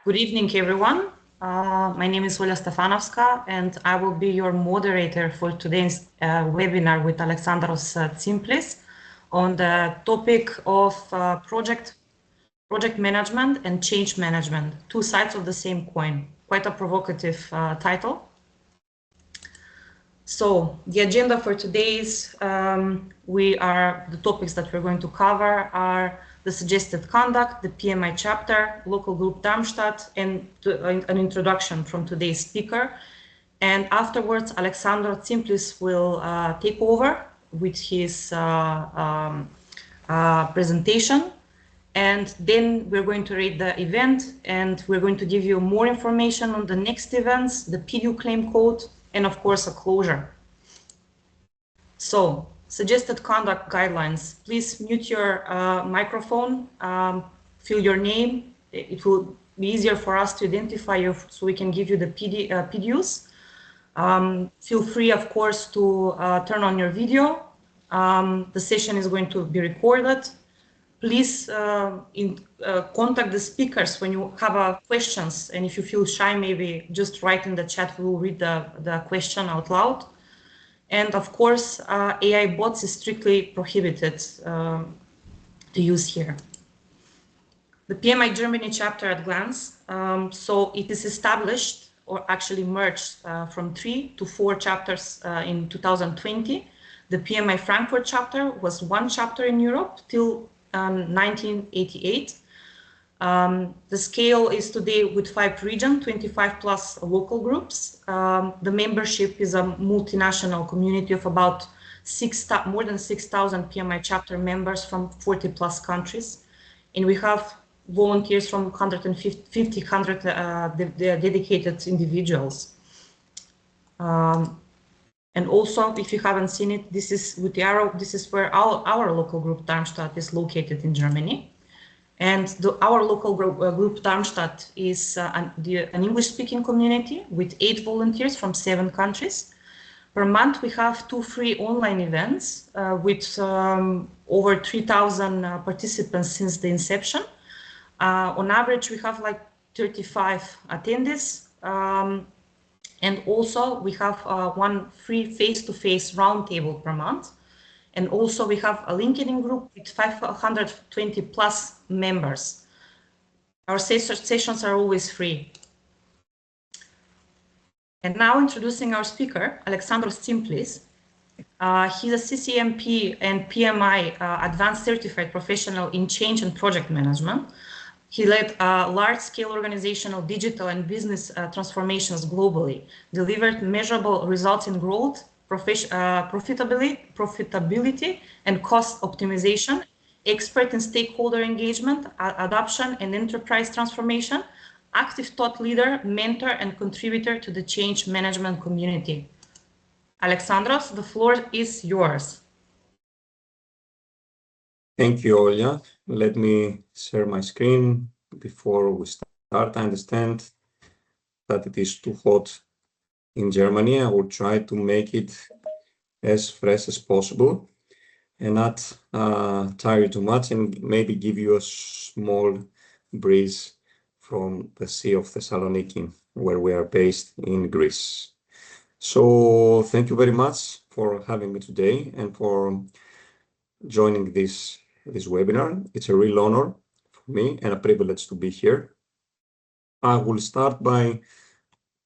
Good evening, everyone. My name is Oля Stefanovska, and I will be your moderator for today's webinar with Alexandros Tzimpilis on the topic of project management and change management, two sides of the same coin. Quite a provocative title. So the agenda for today's the topics that we're going to cover are the suggested conduct, the PMI chapter, local group Darmstadt, and an introduction from today's speaker. And afterwards, Alexandros Tzimpilis will take over with his presentation. And then we're going to read the event, and we're going to give you more information on the next events, the PDU claim code, and of course, a closure. So, suggested conduct guidelines. Please mute your microphone, fill your name. It will be easier for us to identify you so we can give you the PDUs. Feel free, of course, to turn on your video. The session is going to be recorded. Please contact the speakers when you have questions, and if you feel shy, maybe just write in the chat. We will read the question out loud. And of course, AI bots is strictly prohibited to use here. The PMI Germany chapter at glance. So it is established, or actually merged from 3 to 4 chapters in 2020. The PMI Frankfurt chapter was 1 chapter in Europe till 1988. The scale is today with 5 regions, 25 plus local groups. The membership is a multinational community of about more than 6,000 PMI chapter members from 40 plus countries. And we have volunteers from 100 dedicated individuals. And also, if you haven't seen it, this is with the arrow. This is where our local group Darmstadt is located in Germany, and our local group Darmstadt is an English-speaking community with 8 volunteers from 7 countries. Per month, we have 2 free online events with over 3,000 participants since the inception. On average, we have like 35 attendees. And also we have 1 free face-to-face roundtable per month. And also we have a LinkedIn group with 520 plus members. Our sessions are always free. And now introducing our speaker, Alexandros Tzimpilis. He's a CCMP and PMI advanced certified professional in change and project management. He led large-scale organizational, digital, and business transformations globally, delivered measurable results in growth, profitability, and cost optimization, expert in stakeholder engagement, adoption, and enterprise transformation, active thought leader, mentor, and contributor to the change management community. Alexandros, the floor is yours. Thank you, Olya. Let me share my screen before we start. I understand that it is too hot in Germany. I will try to make it as fresh as possible and not tire you too much, and maybe give you a small breeze from the Sea of Thessaloniki, where we are based in Greece. So thank you very much for having me today and for joining this webinar. It's a real honor for me and a privilege to be here. I will start by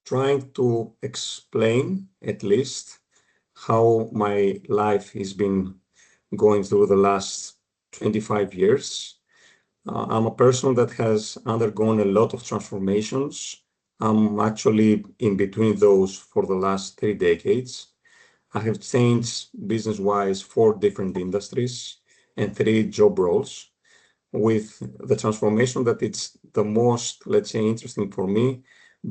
trying to explain at least how my life has been going through the last 25 years. I'm a person that has undergone a lot of transformations. I'm actually in between those for the last 3 decades. I have changed business-wise 4 different industries and 3 job roles, with the transformation that it's the most, let's say, interesting for me,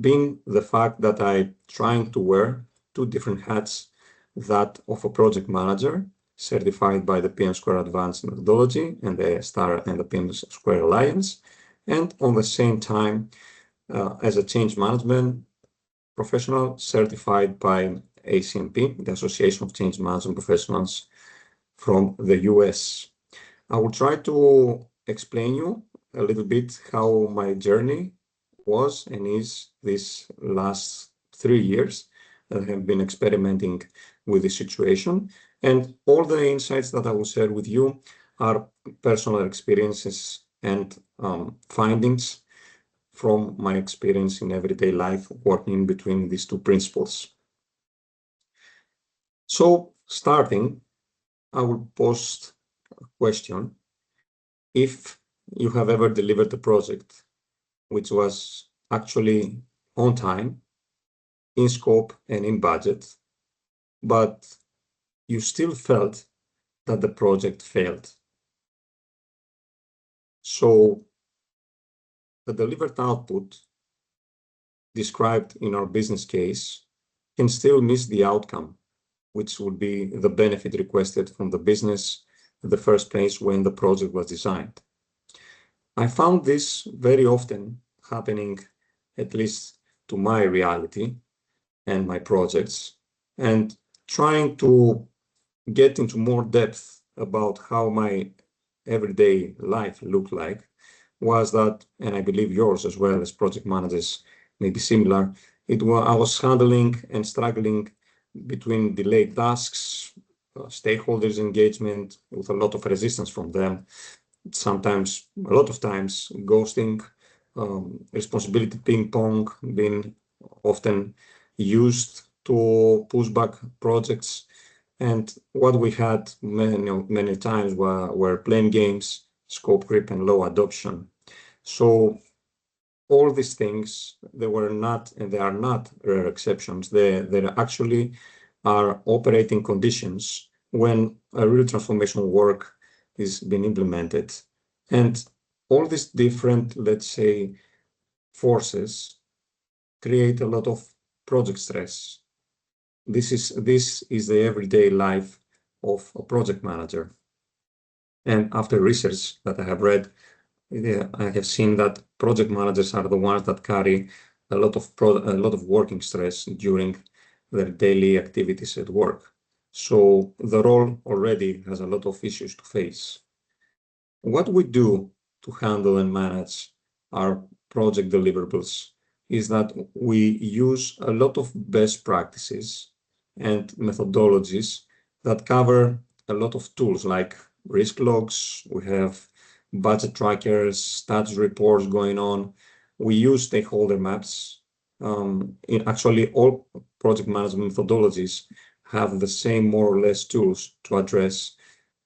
being the fact that I'm trying to wear 2 different hats, that of a project manager, certified by the PM Square Advanced Methodology and the STAR and the PM Square Alliance, and on the same time, as a change management professional certified by ACMP, the Association of Change Management Professionals from the US. I will try to explain you a little bit how my journey was and is these last 3 years that I have been experimenting with the situation. And all the insights that I will share with you are personal experiences and findings from my experience in everyday life working between these two principles. So starting, I will post a question. If you have ever delivered a project which was actually on time, in scope and in budget, but you still felt that the project failed. So the delivered output described in our business case can still miss the outcome, which would be the benefit requested from the business in the first place when the project was designed. I found this very often happening, at least to my reality and my projects, and trying to get into more depth about how my everyday life looked like was that, and I believe yours as well as project managers may be similar, I was handling and struggling between delayed tasks, stakeholders engagement with a lot of resistance from them, sometimes, a lot of times, ghosting, responsibility ping pong being often used to push back projects. And what we had many times were playing games, scope creep, and low adoption. So all these things, they were not, and they are not rare exceptions. They actually are operating conditions when a real transformation work is being implemented. And all these different, let's say, forces create a lot of project stress. This is the everyday life of a project manager. And after research that I have read, I have seen that project managers are the ones that carry a lot of working stress during their daily activities at work. So the role already has a lot of issues to face. What we do to handle and manage our project deliverables is that we use a lot of best practices and methodologies that cover a lot of tools like risk logs. We have budget trackers, status reports going on. We use stakeholder maps. Actually, all project management methodologies have the same more or less tools to address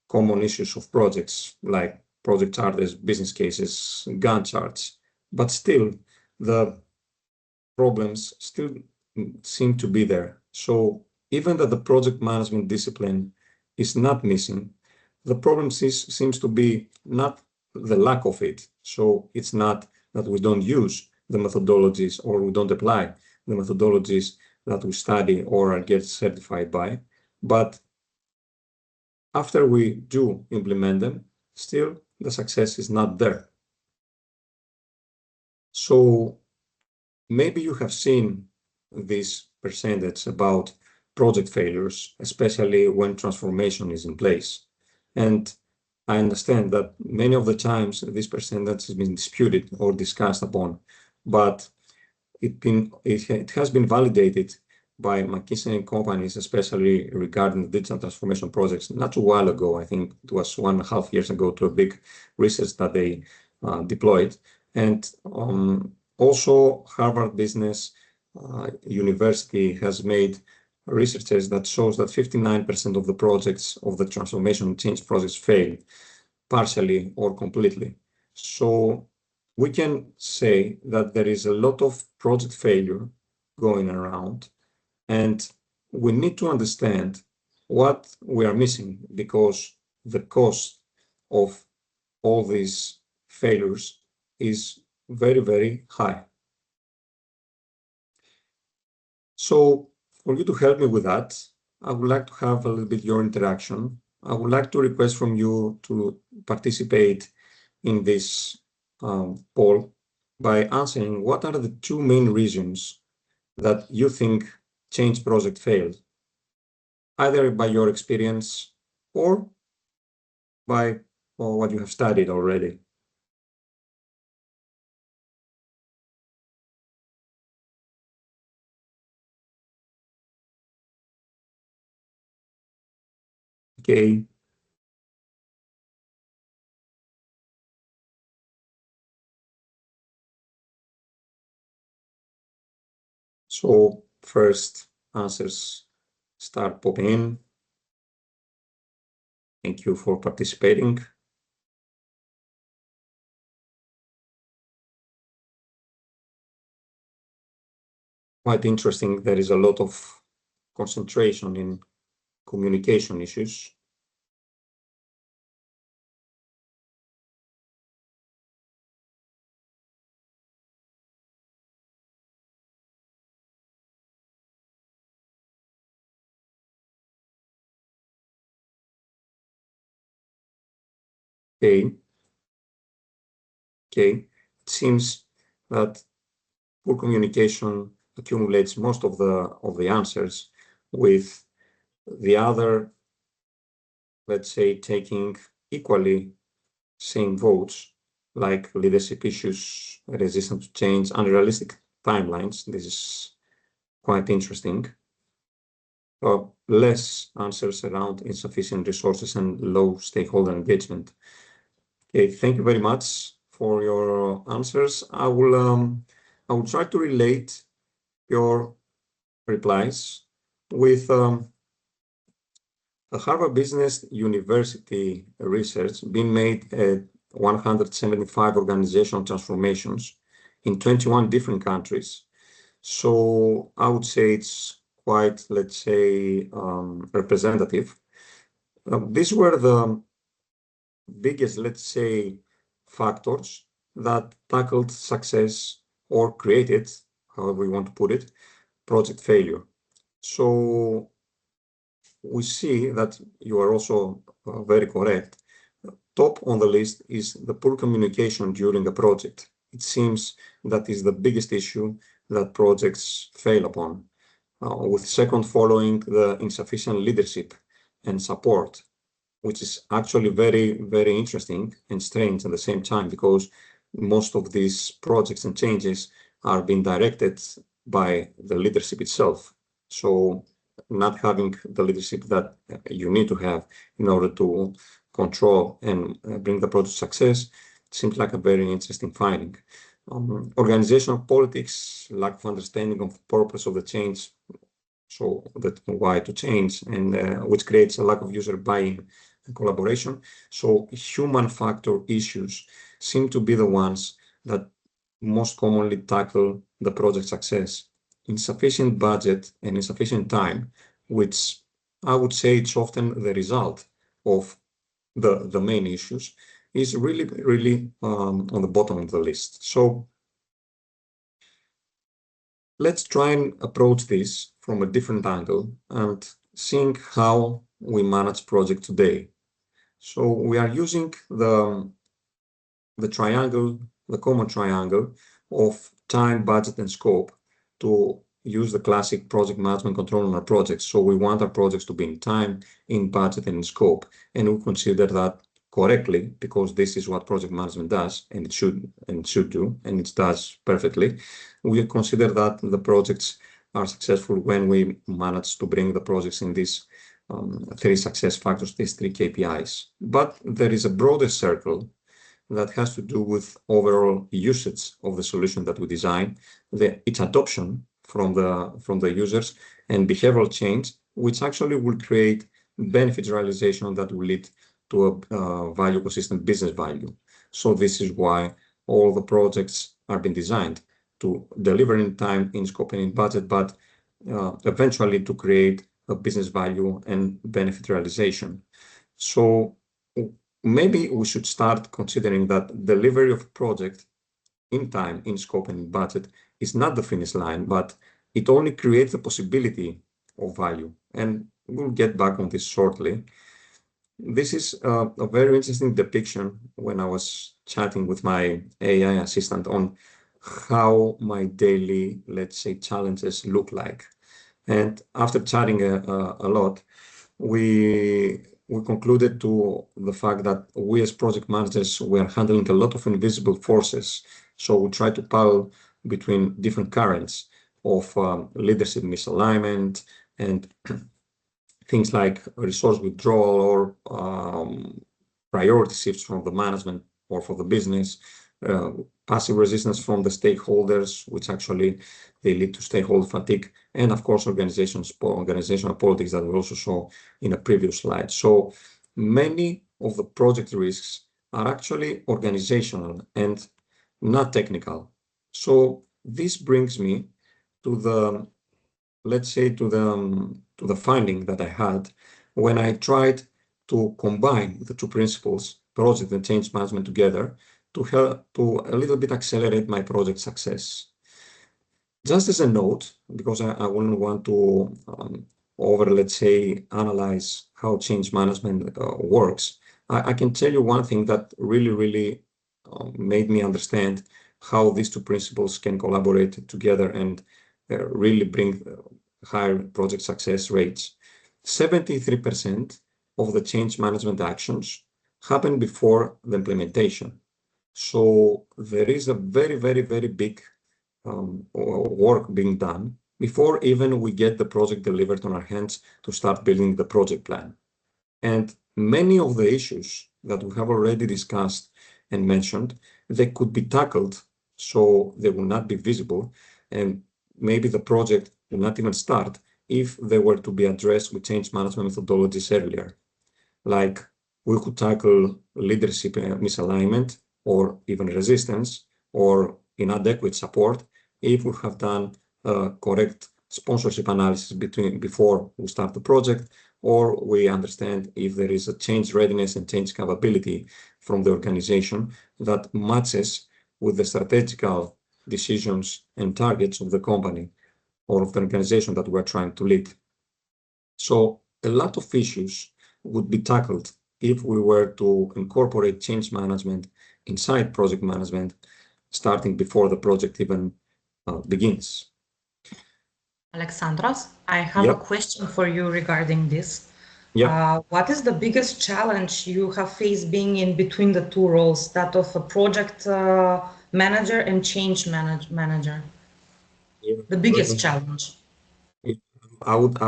common issues of projects like project charters, business cases, Gantt charts. But still, the problems still seem to be there. So even that the project management discipline is not missing, the problem seems to be not the lack of it. So it's not that we don't use the methodologies or we don't apply the methodologies that we study or get certified by, but after we do implement them, still the success is not there. So maybe you have seen this percentage about project failures, especially when transformation is in place. And I understand that many of the times this percentage has been disputed or discussed upon, but it has been validated by McKinsey & companies, especially regarding the digital transformation projects, not too while ago. I think it was 1.5 years ago, to a big research that they deployed. And also Harvard Business University has made researches that shows that 59% of the projects of the transformation change projects fail partially or completely. So we can say that there is a lot of project failure going around, and we need to understand what we are missing, because the cost of all these failures is very, very high. So for you to help me with that, I would like to have a little bit your interaction. I would like to request from you to participate in this poll by answering what are the two main reasons that you think change project failed, either by your experience or by what you have studied already. Okay. So first answers start popping in. Thank you for participating. Quite interesting. There is a lot of concentration in communication issues. Okay. Okay. It seems that poor communication accumulates most of the answers, with the other, let's say, taking equally same votes, like leadership issues, resistance to change, unrealistic timelines. This is quite interesting. Less answers around insufficient resources and low stakeholder engagement. Okay, thank you very much for your answers. I will try to relate your replies with the Harvard Business University research being made at 175 organizational transformations in 21 different countries. So I would say it's quite, let's say, representative. These were the biggest, let's say, factors that tackled success or created, however we want to put it, project failure. So we see that you are also very correct. Top on the list is the poor communication during a project. It seems that is the biggest issue that projects fail upon, with second following the insufficient leadership and support, which is actually very, very interesting and strange at the same time, because most of these projects and changes are being directed by the leadership itself. So not having the leadership that you need to have in order to control and bring the project to success seems like a very interesting finding. Organizational politics, lack of understanding of the purpose of the change, so that why to change, and which creates a lack of user buy-in and collaboration. So human factor issues seem to be the ones that most commonly tackle the project success. Insufficient budget and insufficient time, which I would say it's often the result of the main issues, is really on the bottom of the list. So let's try and approach this from a different angle and seeing how we manage project today. So we are using the triangle, the common triangle of time, budget, and scope to use the classic project management control on our projects. So we want our projects to be in time, in budget, and in scope. And we consider that correctly, because this is what project management does, and it should do, and it does perfectly. We consider that the projects are successful when we manage to bring the projects in these three success factors, these three KPIs. But there is a broader circle that has to do with overall usage of the solution that we design, its adoption from the users, and behavioral change, which actually will create benefit realization that will lead to a value consistent business value. So this is why all the projects are being designed to deliver in time, in scope, and in budget, but eventually to create a business value and benefit realization. So maybe we should start considering that delivery of project in time, in scope, and in budget is not the finish line, but it only creates the possibility of value. And we'll get back on this shortly. This is a very interesting depiction when I was chatting with my AI assistant on how my daily, let's say, challenges look like. And after chatting a lot, we concluded to the fact that we as project managers were handling a lot of invisible forces. So we try to parallel between different currents of leadership misalignment and things like resource withdrawal or priority shifts from the management or for the business, passive resistance from the stakeholders, which actually they lead to stakeholder fatigue, and of course organizational politics that we also saw in a previous slide. So many of the project risks are actually organizational and not technical. So this brings me to the, let's say, to the finding that I had when I tried to combine the two principles, project and change management, together to help to a little bit accelerate my project success. Just as a note, because I wouldn't want to let's say, analyze how change management works, I can tell you one thing that really made me understand how these two principles can collaborate together and really bring higher project success rates. 73% of the change management actions happen before the implementation. So there is a very big work being done before even we get the project delivered on our hands to start building the project plan. And many of the issues that we have already discussed and mentioned, they could be tackled so they will not be visible, and maybe the project will not even start if they were to be addressed with change management methodologies earlier. Like we could tackle leadership misalignment or even resistance or inadequate support if we have done correct sponsorship analysis before we start the project, or we understand if there is a change readiness and change capability from the organization that matches with the strategical decisions and targets of the company or of the organization that we're trying to lead. So a lot of issues would be tackled if we were to incorporate change management inside project management, starting before the project even begins. Alexandros, I have a question for you regarding this. What is the biggest challenge you have faced being in between the two roles, that of a project manager and change manager? The biggest challenge. I would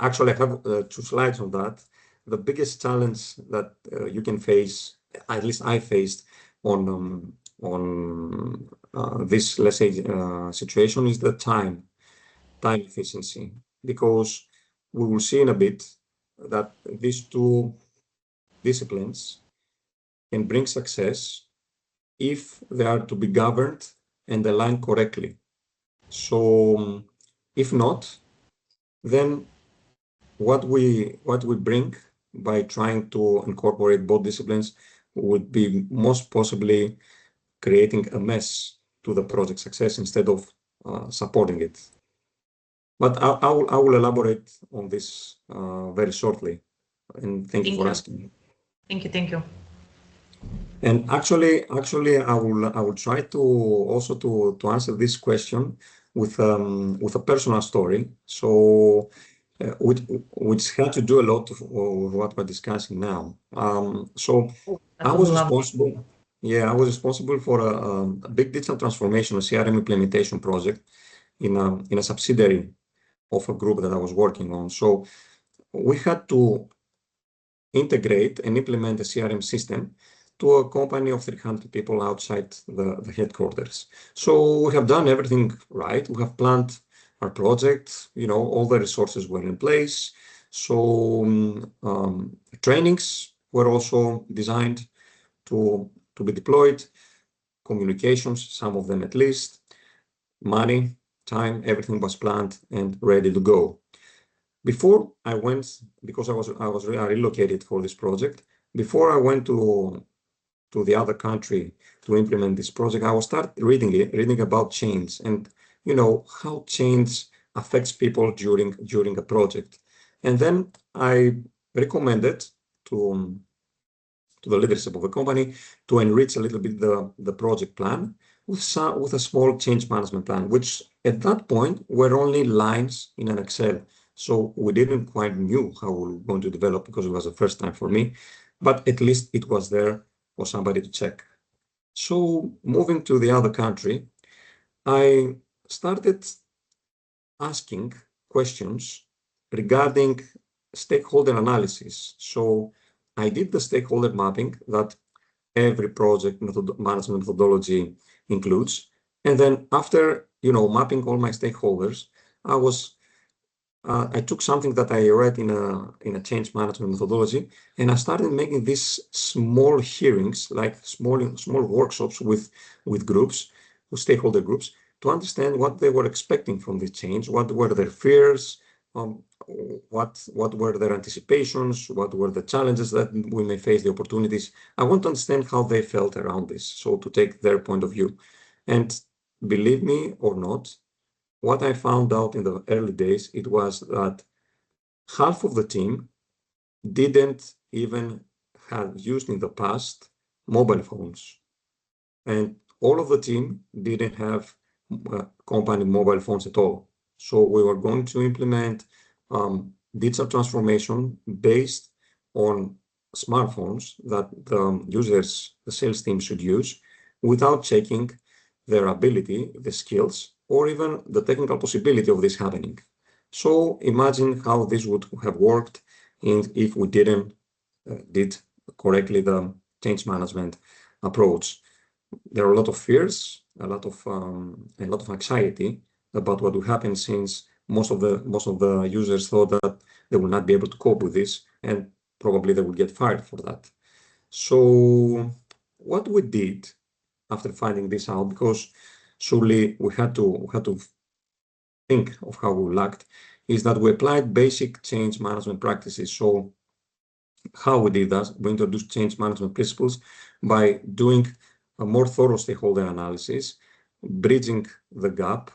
actually I have 2 slides on that. The biggest challenge that you can face, at least I faced on this, let's say, situation, is the time efficiency, because we will see in a bit that these two disciplines can bring success if they are to be governed and aligned correctly. So if not, then what we bring by trying to incorporate both disciplines would be most possibly creating a mess to the project success instead of supporting it. But I will elaborate on this very shortly, and thank you for asking. Thank you. And actually, I will try to also to answer this question with a personal story. So, which had to do a lot with what we're discussing now. So I was responsible. Yeah, I was responsible for a big digital transformation, a CRM implementation project in a subsidiary of a group that I was working on. So we had to integrate and implement a CRM system to a company of 300 people outside the headquarters. So we have done everything right. We have planned our project, all the resources were in place. So trainings were also designed to be deployed, communications, some of them at least, money, time, everything was planned and ready to go. Before I went, because I was relocated for this project, before I went to the other country to implement this project, I will start reading about change and how change affects people during a project. And then I recommended to the leadership of the company to enrich a little bit the project plan with a small change management plan, which at that point were only lines in an Excel. So we didn't quite knew how we were going to develop, because it was the first time for me, but at least it was there for somebody to check. So moving to the other country, I started asking questions regarding stakeholder analysis. So I did the stakeholder mapping that every project management methodology includes. And then after, mapping all my stakeholders, I took something that I read in a change management methodology, and I started making these small hearings, like small workshops with groups, with stakeholder groups, to understand what they were expecting from the change, what were their fears, what were their anticipations, what were the challenges that we may face, the opportunities. I want to understand how they felt around this, so to take their point of view. And believe me or not, what I found out in the early days, it was that half of the team didn't even have used in the past mobile phones. And all of the team didn't have company mobile phones at all. So we were going to implement digital transformation based on smartphones that the users, the sales team should use without checking their ability, the skills, or even the technical possibility of this happening. So imagine how this would have worked if we did correctly the change management approach. There are a lot of fears, a lot of anxiety about what will happen, since most of the users thought that they will not be able to cope with this, and probably they will get fired for that. So what we did after finding this out, because surely we had to think of how we lacked, is that we applied basic change management practices. So how we did that, we introduced change management principles by doing a more thorough stakeholder analysis, bridging the gap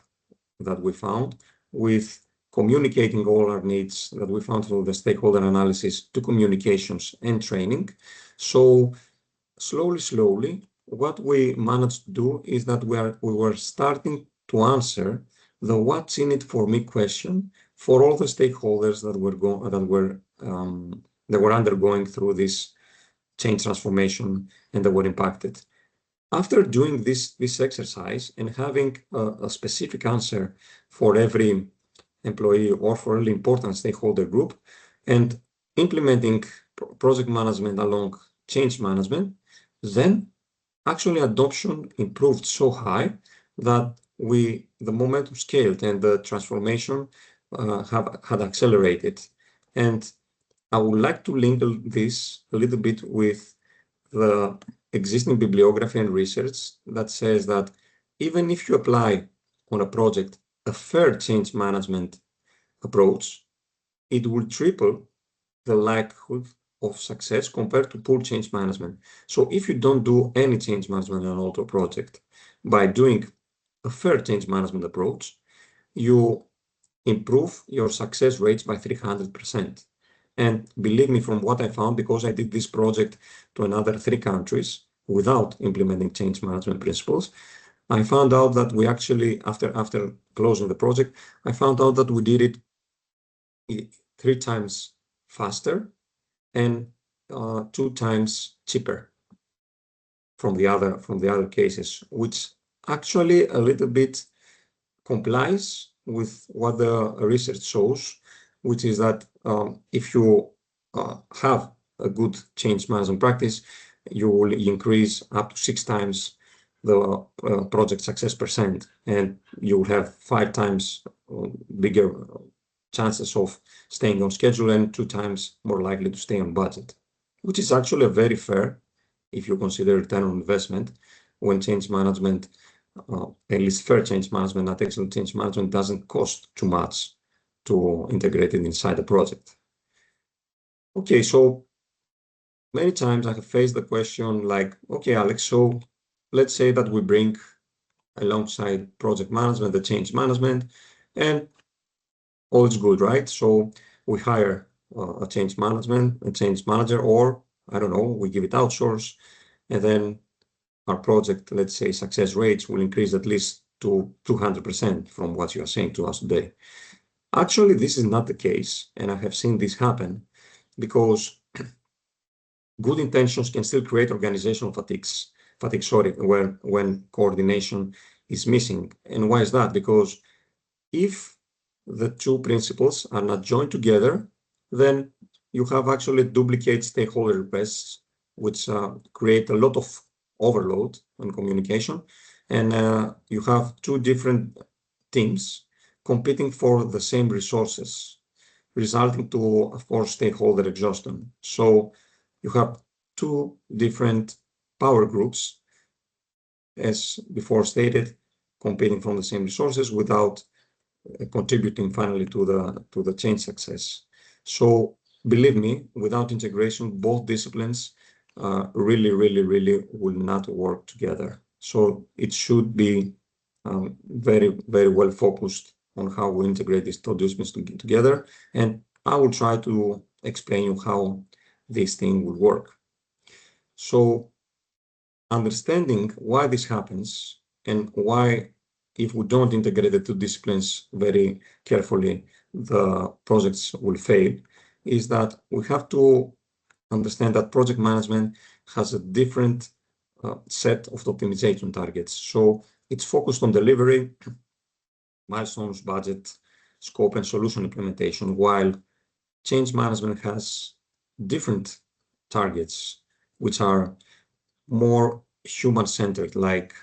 that we found with communicating all our needs that we found through the stakeholder analysis to communications and training. So slowly, what we managed to do is that we were starting to answer the "what's in it for me" question for all the stakeholders that were undergoing through this change transformation and that were impacted. After doing this exercise and having a specific answer for every employee or for every important stakeholder group, and implementing project management along change management, then actually adoption improved so high that the momentum scaled and the transformation had accelerated. And I would like to link this a little bit with the existing bibliography and research that says that even if you apply on a project a fair change management approach, it will triple the likelihood of success compared to poor change management. So if you don't do any change management on an auto project, by doing a fair change management approach, you improve your success rates by 300%. And believe me, from what I found, because I did this project to another 3 countries without implementing change management principles, I found out that we actually, after closing the project, I found out that we did it 3 times faster and 2 times cheaper from the other cases, which actually a little bit complies with what the research shows, which is that if you have a good change management practice, you will increase up to 6 times the project success %, and you will have 5 times bigger chances of staying on schedule and 2 times more likely to stay on budget, which is actually very fair if you consider return on investment when change management, at least fair change management, not excellent change management, doesn't cost too much to integrate it inside the project. Okay, so many times I have faced the question like, okay, Alex, so let's say that we bring alongside project management, the change management, and all is good, right? So we hire a change manager, or I don't know, we give it outsource, and then our project, let's say, success rates will increase at least to 200% from what you are saying to us today. Actually, this is not the case, and I have seen this happen because good intentions can still create organizational fatigue, when coordination is missing. And why is that? Because if the two principles are not joined together, then you have actually duplicate stakeholder requests, which create a lot of overload on communication. And you have two different teams competing for the same resources, resulting to, of course, stakeholder exhaustion. So you have two different power groups, as before stated, competing from the same resources without contributing finally to the change success. So believe me, without integration, both disciplines really will not work together. So it should be very well focused on how we integrate these two disciplines together. And I will try to explain you how this thing will work. So understanding why this happens and why, if we don't integrate the two disciplines very carefully, the projects will fail, is that we have to understand that project management has a different set of optimization targets. So it's focused on delivery, milestones, budget, scope, and solution implementation, while change management has different targets, which are more human-centered, like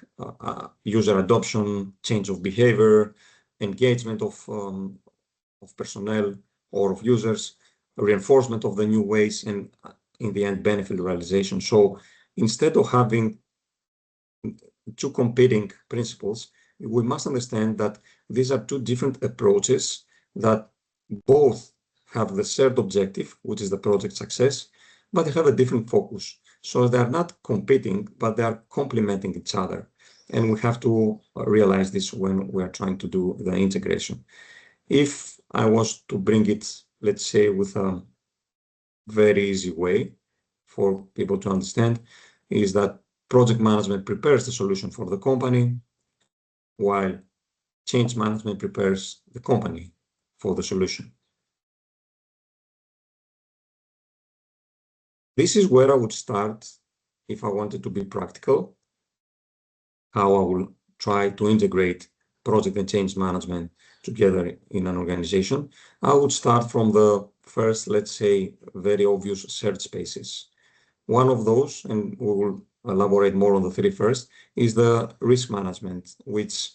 user adoption, change of behavior, engagement of personnel or of users, reinforcement of the new ways, and in the end, benefit realization. So instead of having two competing principles, we must understand that these are two different approaches that both have the shared objective, which is the project success, but they have a different focus. So they're not competing, but they are complementing each other. And we have to realize this when we're trying to do the integration. If I was to bring it, let's say, with a very easy way for people to understand, is that project management prepares the solution for the company, while change management prepares the company for the solution. This is where I would start if I wanted to be practical, how I will try to integrate project and change management together in an organization. I would start from the first, let's say, very obvious shared spaces. One of those, and we will elaborate more on the three first, is the risk management, which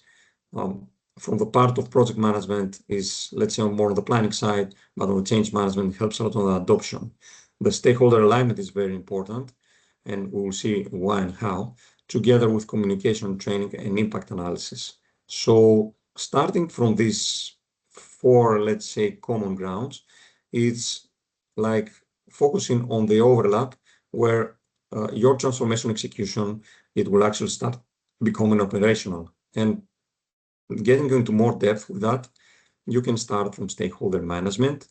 from the part of project management is, let's say, more on the planning side, but on the change management helps a lot on the adoption. The stakeholder alignment is very important, and we will see why and how, together with communication, training, and impact analysis. So starting from these four, let's say, common grounds, it's like focusing on the overlap where your transformation execution, it will actually start becoming operational. And getting into more depth with that, you can start from stakeholder management,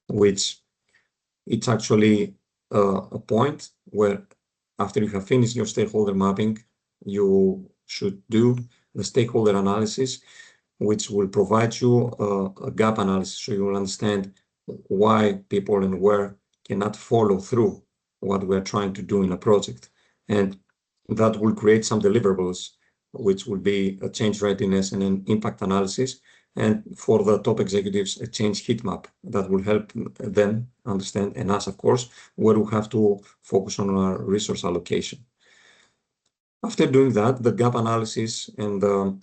which it's actually a point where after you have finished your stakeholder mapping, you should do the stakeholder analysis, which will provide you a gap analysis, so you will understand why people and where cannot follow through what we're trying to do in a project. And that will create some deliverables, which will be a change readiness and an impact analysis. And for the top executives, a change heat map that will help them understand, and us, of course, where we have to focus on our resource allocation. After doing that, the gap analysis and the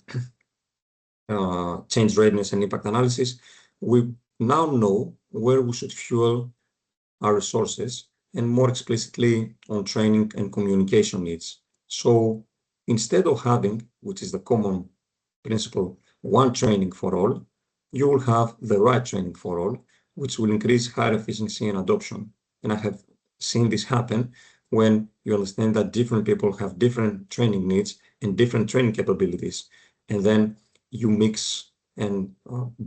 change readiness and impact analysis, we now know where we should fuel our resources, and more explicitly on training and communication needs. So instead of having, which is the common principle, one training for all, you will have the right training for all, which will increase higher efficiency and adoption. And I have seen this happen when you understand that different people have different training needs and different training capabilities. And then you mix and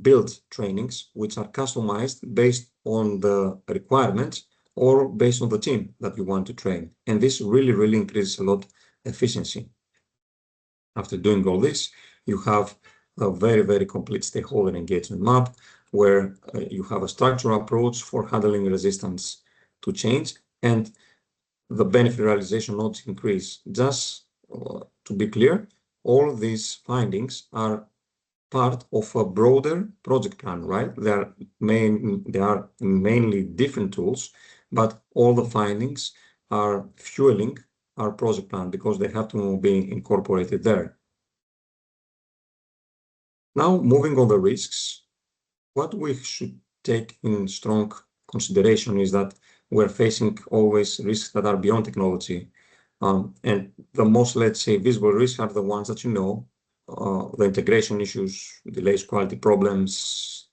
build trainings which are customized based on the requirements or based on the team that you want to train. And this really increases a lot efficiency. After doing all this, you have a very complete stakeholder engagement map where you have a structural approach for handling resistance to change and the benefit realization nodes increase. Just to be clear, all these findings are part of a broader project plan, right? They are mainly different tools, but all the findings are fueling our project plan because they have to be incorporated there. Now, moving on the risks, what we should take in strong consideration is that we're facing always risks that are beyond technology. And the most, let's say, visible risks are the ones that you know, the integration issues, delays, quality problems,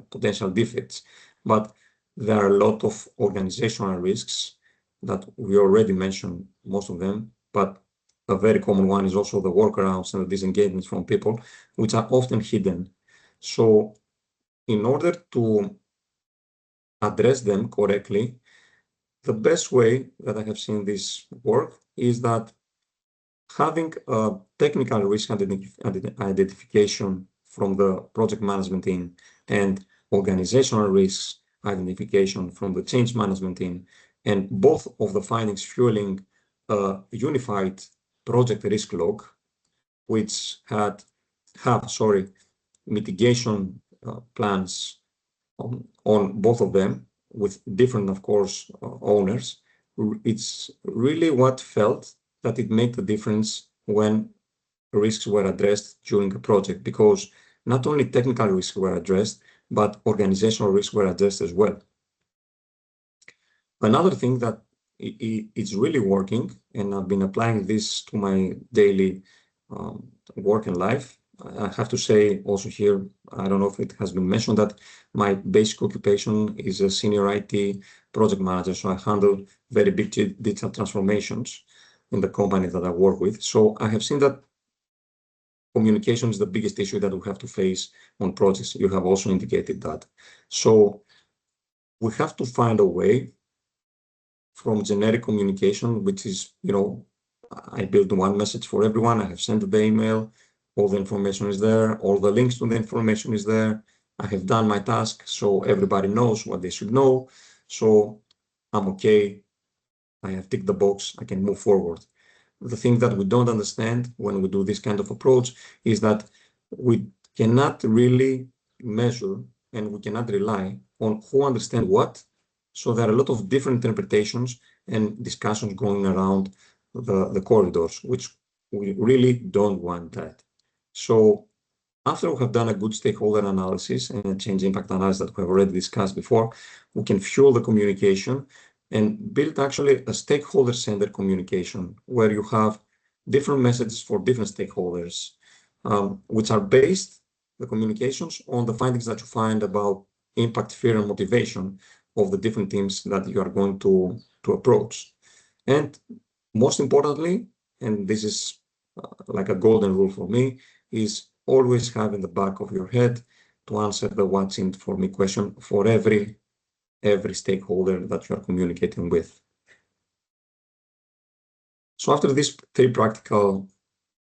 potential defects. But there are a lot of organizational risks that we already mentioned, most of them, but a very common one is also the workarounds and the disengagements from people, which are often hidden. So in order to address them correctly, the best way that I have seen this work is that having a technical risk identification from the project management team and organizational risks identification from the change management team, and both of the findings fueling a unified project risk log, which have mitigation plans on both of them with different, of course, owners. It's really what felt that it made the difference when risks were addressed during a project, because not only technical risks were addressed, but organizational risks were addressed as well. Another thing that is really working, and I've been applying this to my daily work and life. I have to say also here, I don't know if it has been mentioned, that my basic occupation is a senior IT project manager. So I handle very big digital transformations in the company that I work with. So I have seen that communication is the biggest issue that we have to face on projects. You have also indicated that. So we have to find a way from generic communication, which is, I build one message for everyone. I have sent the email. All the information is there. All the links to the information is there. I have done my task, so everybody knows what they should know. So I'm okay. I have ticked the box. I can move forward. The thing that we don't understand when we do this kind of approach is that we cannot really measure and we cannot rely on who understands what. So there are a lot of different interpretations and discussions going around the corridors, which we really don't want that. So after we have done a good stakeholder analysis and a change impact analysis that we have already discussed before, we can fuel the communication and build actually a stakeholder-centered communication where you have different messages for different stakeholders, which are based, the communications, on the findings that you find about impact, fear, and motivation of the different teams that you are going to approach. And most importantly, and this is like a golden rule for me, is always have in the back of your head to answer the what's in it for me question for every stakeholder that you are communicating with. So after these three practical,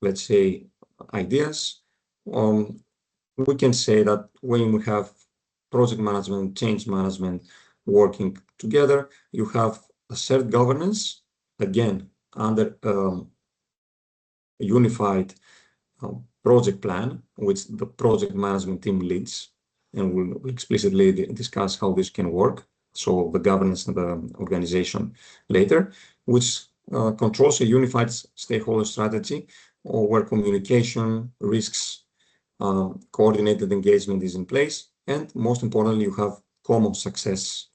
let's say, ideas, we can say that when we have project management, change management working together, you have a shared governance, again, under a unified project plan, which the project management team leads, and we'll explicitly discuss how this can work. So the governance and the organization later, which controls a unified stakeholder strategy, or where communication, risks, coordinated engagement is in place, and most importantly, you have common success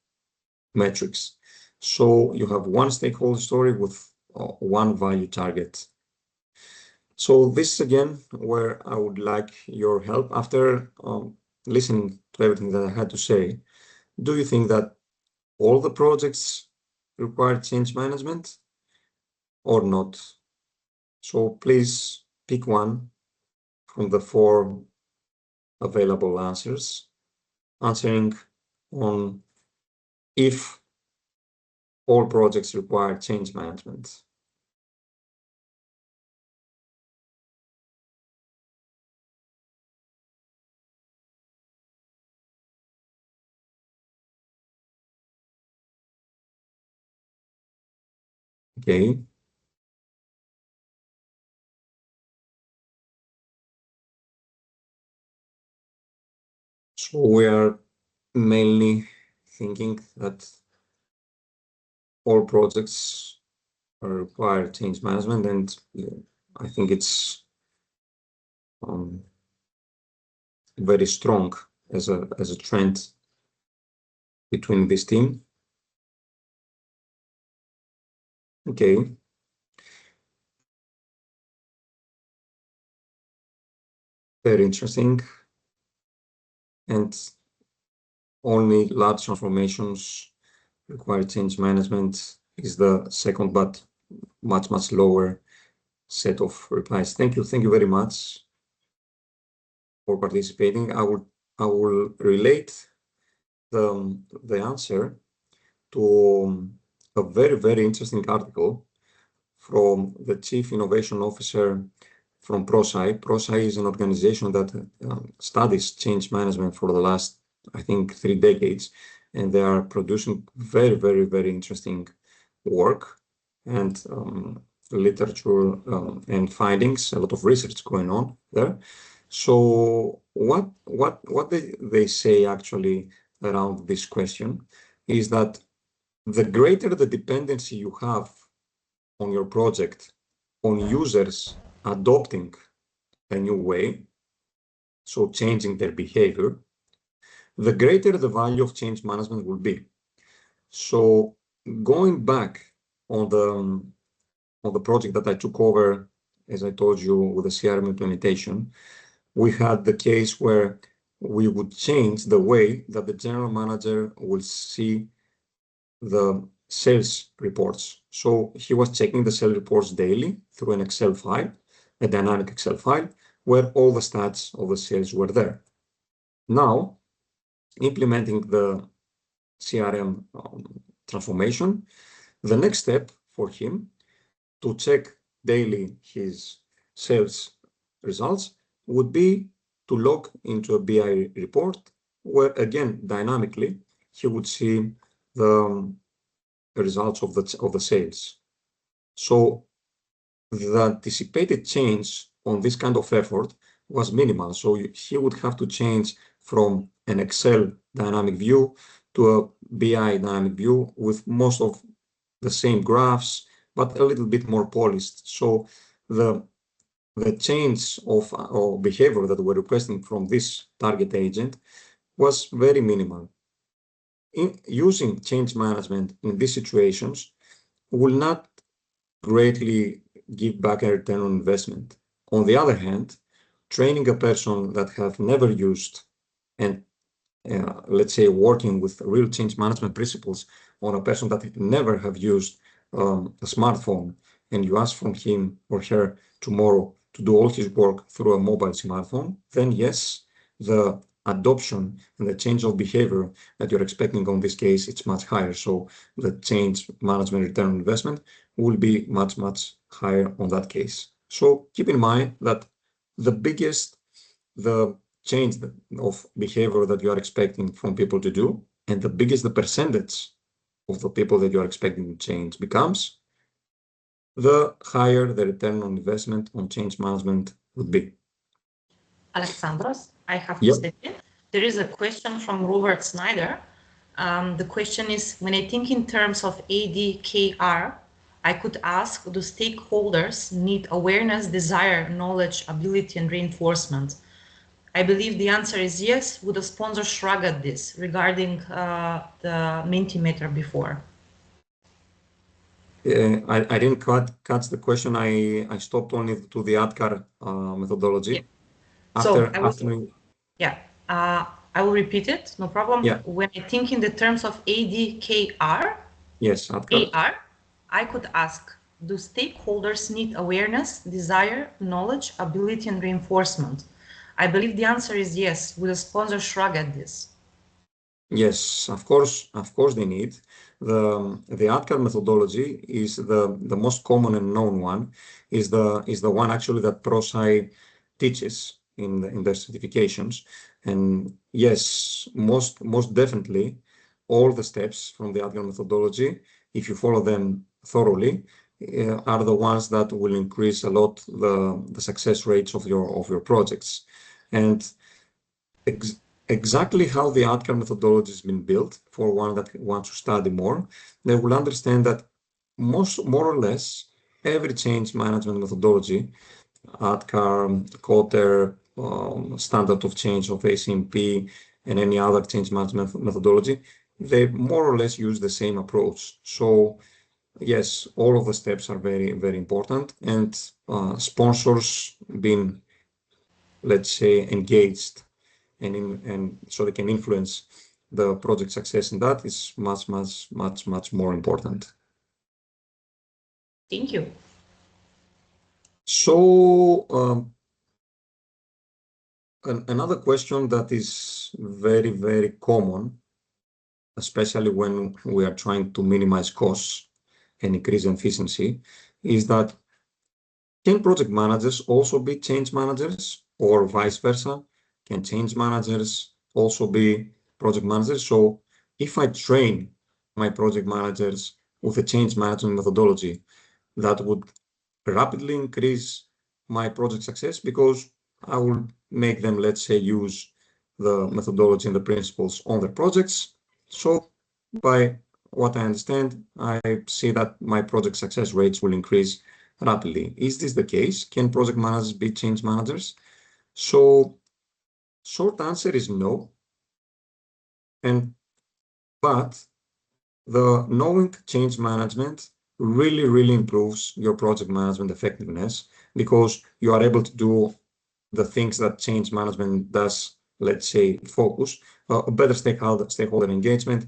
metrics. So you have one stakeholder story with one value target. So this is again where I would like your help. After listening to everything that I had to say, do you think that all the projects require change management or not? So please pick one from the four available answers, answering on if all projects require change management. Okay. So we are mainly thinking that all projects require change management, and I think it's very strong as a trend between this team. Okay. Very interesting. And only large transformations require change management is the second, but much lower set of replies. Thank you very much for participating. I will relate the answer to a very interesting article from the Chief Innovation Officer from ProSci. ProSci is an organization that studies change management for the last, I think, 3 decades, and they are producing very interesting work and literature and findings, a lot of research going on there. So what they say actually around this question is that the greater the dependency you have on your project on users adopting a new way, so changing their behavior, the greater the value of change management will be. So going back on the project that I took over, as I told you, with the CRM implementation, we had the case where we would change the way that the general manager will see the sales reports. So he was checking the sales reports daily through an Excel file, a dynamic Excel file, where all the stats of the sales were there. Now, implementing the CRM transformation, the next step for him to check daily his sales results would be to log into a BI report where, again, dynamically, he would see the results of the sales. So the anticipated change on this kind of effort was minimal. So he would have to change from an Excel dynamic view to a BI dynamic view with most of the same graphs, but a little bit more polished. So the change of behavior that we're requesting from this target agent was very minimal. Using change management in these situations will not greatly give back a return on investment. On the other hand, training a person that have never used and let's say working with real change management principles on a person that never have used a smartphone, and you ask from him or her tomorrow to do all his work through a mobile smartphone, then yes, the adoption and the change of behavior that you're expecting on this case, it's much higher. So the change management return on investment will be much higher on that case. So keep in mind that the change of behavior that you are expecting from people to do, and the biggest the percentage of the people that you are expecting to change becomes, the higher the return on investment on change management would be. Alexandros, I have to step in. There is a question from Robert Snyder. The question is, when I think in terms of ADKR, I could ask, do stakeholders need awareness, desire, knowledge, ability, and reinforcement? I believe the answer is yes. Would a sponsor shrug at this regarding the Mentimeter before? I didn't catch the question. I stopped only to the ADKAR methodology. Yeah. I will repeat it, no problem. Yeah. When I think in the terms of ADKR, yes, AR, I could ask, do stakeholders need awareness, desire, knowledge, ability, and reinforcement? I believe the answer is yes. Will a sponsor shrug at this? Yes, of course they need. The ADKAR methodology is the most common and known one, is the one actually that ProSci teaches in their certifications. And yes, most definitely all the steps from the ADKAR methodology, if you follow them thoroughly, are the ones that will increase a lot the success rates of your projects. And exactly how the ADKAR methodology has been built for one that wants to study more, they will understand that more or less every change management methodology, ADKAR, COTER, standard of change of ACMP, and any other change management methodology, they more or less use the same approach. So yes, all of the steps are very, very important, and sponsors being, let's say, engaged and so they can influence the project success, and that is much more important. Thank you. So another question that is very, very common, especially when we are trying to minimize costs and increase efficiency, is that can project managers also be change managers, or vice versa? Can change managers also be project managers? So if I train my project managers with a change management methodology, that would rapidly increase my project success because I will make them, let's say, use the methodology and the principles on their projects. So by what I understand, I see that my project success rates will increase rapidly. Is this the case? Can project managers be change managers? So short answer is no. But the knowing change management really improves your project management effectiveness because you are able to do the things that change management does, let's say, focus, better stakeholder engagement,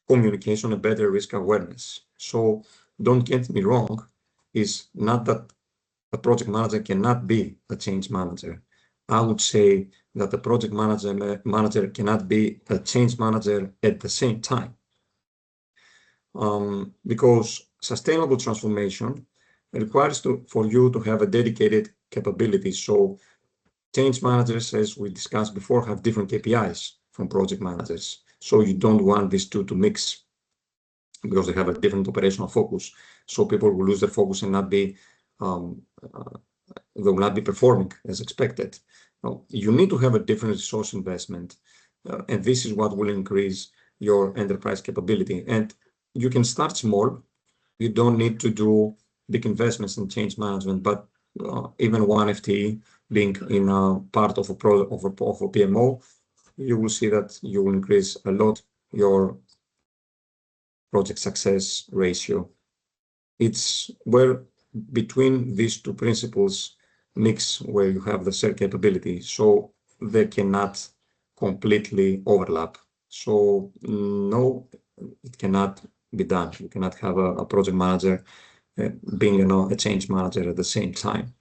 communication, and better risk awareness. So don't get me wrong, it's not that a project manager cannot be a change manager. I would say that the project manager cannot be a change manager at the same time. Because sustainable transformation requires for you to have a dedicated capability. So change managers, as we discussed before, have different KPIs from project managers. So you don't want these two to mix because they have a different operational focus. So people will lose their focus and not be, they will not be performing as expected. Now, you need to have a different resource investment, and this is what will increase your enterprise capability. And you can start small. You don't need to do big investments in change management, but even one FTE being in a part of a PMO, you will see that you will increase a lot your project success ratio. It's where between these two principles mix where you have the shared capability, so they cannot completely overlap. So no, it cannot be done. You cannot have a project manager being a change manager at the same time.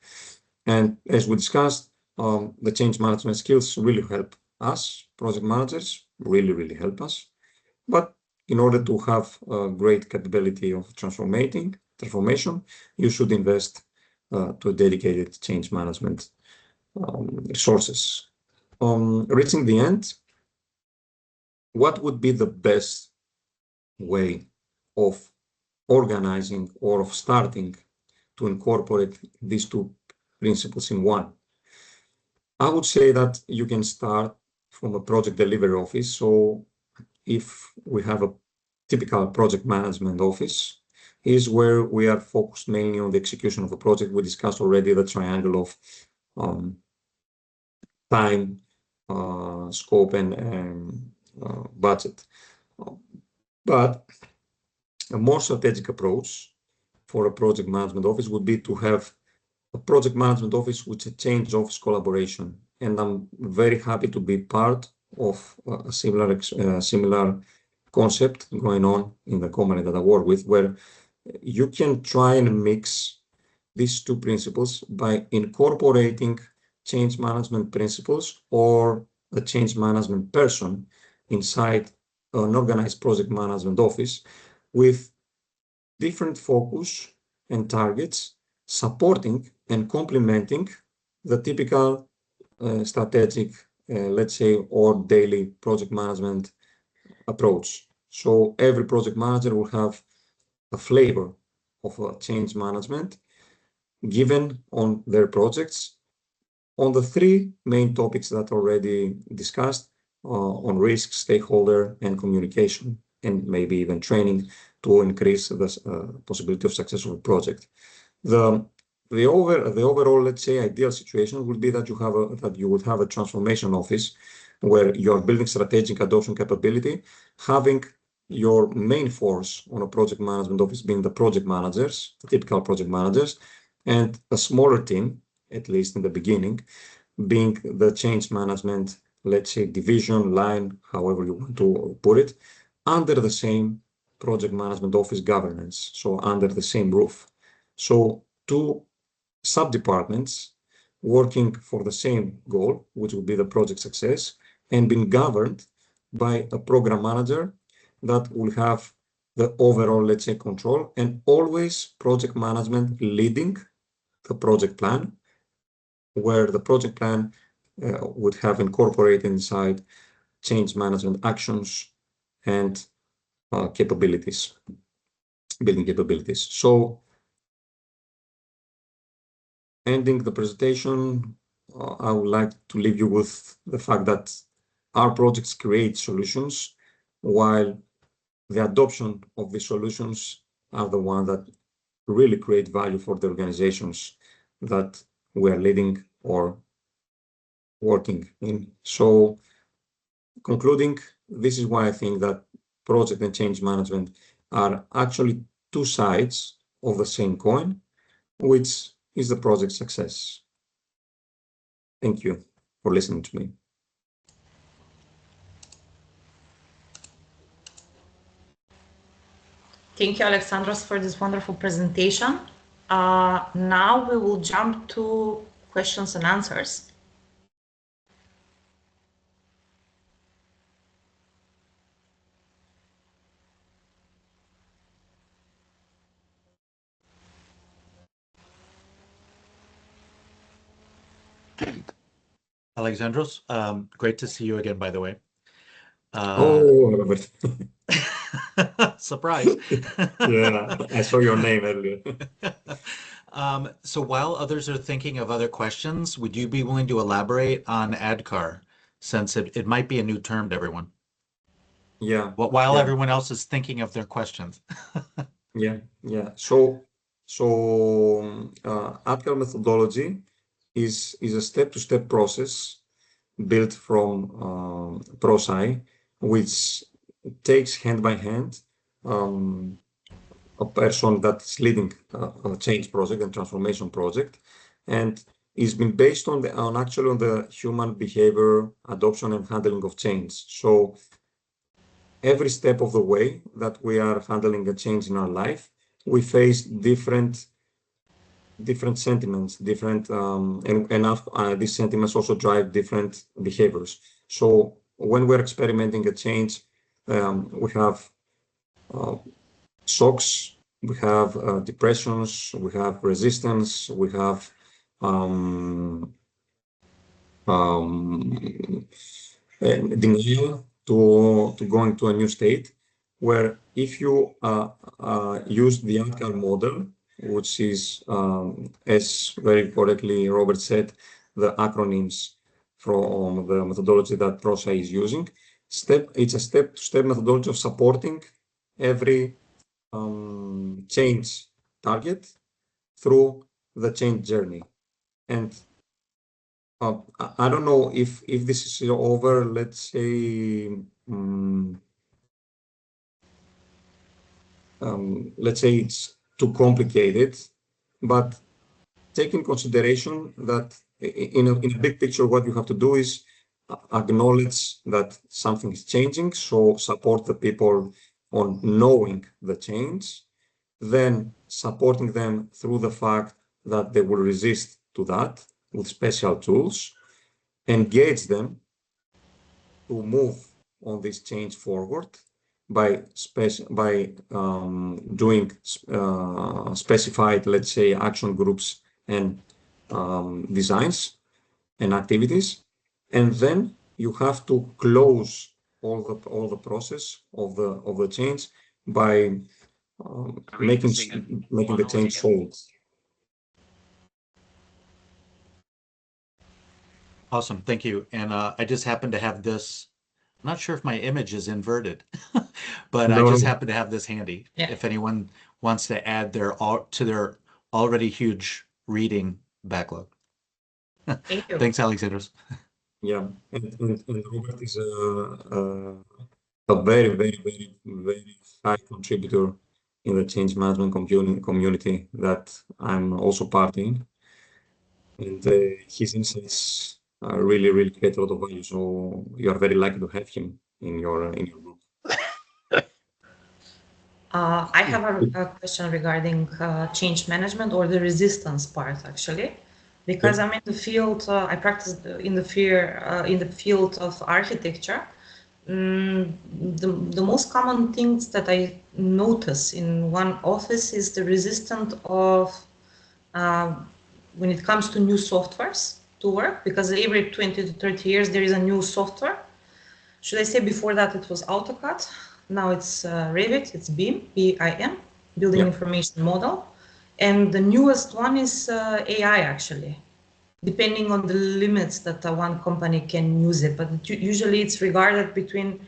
And as we discussed, the change management skills really help us, project managers, really help us. But in order to have a great capability of transformation, you should invest to dedicated change management resources. Reaching the end, what would be the best way of organizing or of starting to incorporate these two principles in one? I would say that you can start from a project delivery office. So if we have a typical project management office, is where we are focused mainly on the execution of a project. We discussed already the triangle of time, scope, and budget. But a more strategic approach for a project management office would be to have a project management office with a change office collaboration. And I'm very happy to be part of a similar concept going on in the company that I work with, where you can try and mix these two principles by incorporating change management principles or a change management person inside an organized project management office with different focus and targets, supporting and complementing the typical strategic, let's say, or daily project management approach. So every project manager will have a flavor of change management given on their projects on the three main topics that already discussed, on risk, stakeholder, and communication, and maybe even training to increase the possibility of success of a project. The overall, let's say, ideal situation would be that you would have a transformation office where you're building strategic adoption capability, having your main force on a project management office being the project managers, the typical project managers, and a smaller team, at least in the beginning, being the change management, let's say, division, line, however you want to put it, under the same project management office governance, so under the same roof. So two sub-departments working for the same goal, which would be the project success, and being governed by a program manager that will have the overall, let's say, control, and always project management leading the project plan, where the project plan would have incorporated inside change management actions and capabilities, building capabilities. So ending the presentation, I would like to leave you with the fact that our projects create solutions, while the adoption of these solutions are the ones that really create value for the organizations that we are leading or working in. So concluding, this is why I think that project and change management are actually two sides of the same coin, which is the project success. Thank you for listening to me. Thank you, Alexandros, for this wonderful presentation. Now we will jump to questions and answers. Alexandros, great to see you again, by the way. Robert. Surprise. Yeah, I saw your name earlier. So while others are thinking of other questions, would you be willing to elaborate on ADKAR, since it might be a new term to everyone? Yeah. While everyone else is thinking of their questions. Yeah. So ADKAR methodology is a step-to-step process built from ProSci, which takes hand by hand a person that's leading a change project and transformation project, and it's been based on the human behavior, adoption, and handling of change. So every step of the way that we are handling a change in our life, we face different sentiments, and these sentiments also drive different behaviors. So when we're experimenting a change, we have shocks, we have depressions, we have resistance, we have denial to going to a new state, where if you use the ADKAR model, which is, as very correctly Robert said, the acronyms from the methodology that ProSci is using, it's a step-to-step methodology of supporting every change target through the change journey. And I don't know if this is over, let's say, let's say it's too complicated, but take in consideration that in a big picture, what you have to do is acknowledge that something is changing, so support the people on knowing the change, then supporting them through the fact that they will resist to that with special tools, engage them to move on this change forward by doing specified, let's say, action groups and designs and activities, and then you have to close all the process of the change by making the change solid. Awesome, thank you. And I just happen to have this not sure if my image is inverted, but I No, just no. happen to have this handy. Yeah. If anyone wants to add to their already huge reading backlog. Thank you. Thanks, Alexandros. Yeah, and Robert is a very, very, very, very high contributor in the change management community that I'm also part in. And his insights really, really create a lot of value. So you are very lucky to have him in your group. I have a question regarding change management or the resistance part, actually, because I'm in the field. I practice in the field of architecture. The most common things that I notice in one office is the resistance of when it comes to new softwares to work, because every 20 to 30 years there is a new software. Should I say before that it was AutoCAD? Now it's Revit, it's BIM, B-I-M, Building Yeah. Information Model. And the newest one is AI, actually, depending on the limits that one company can use it. But usually it's regarded between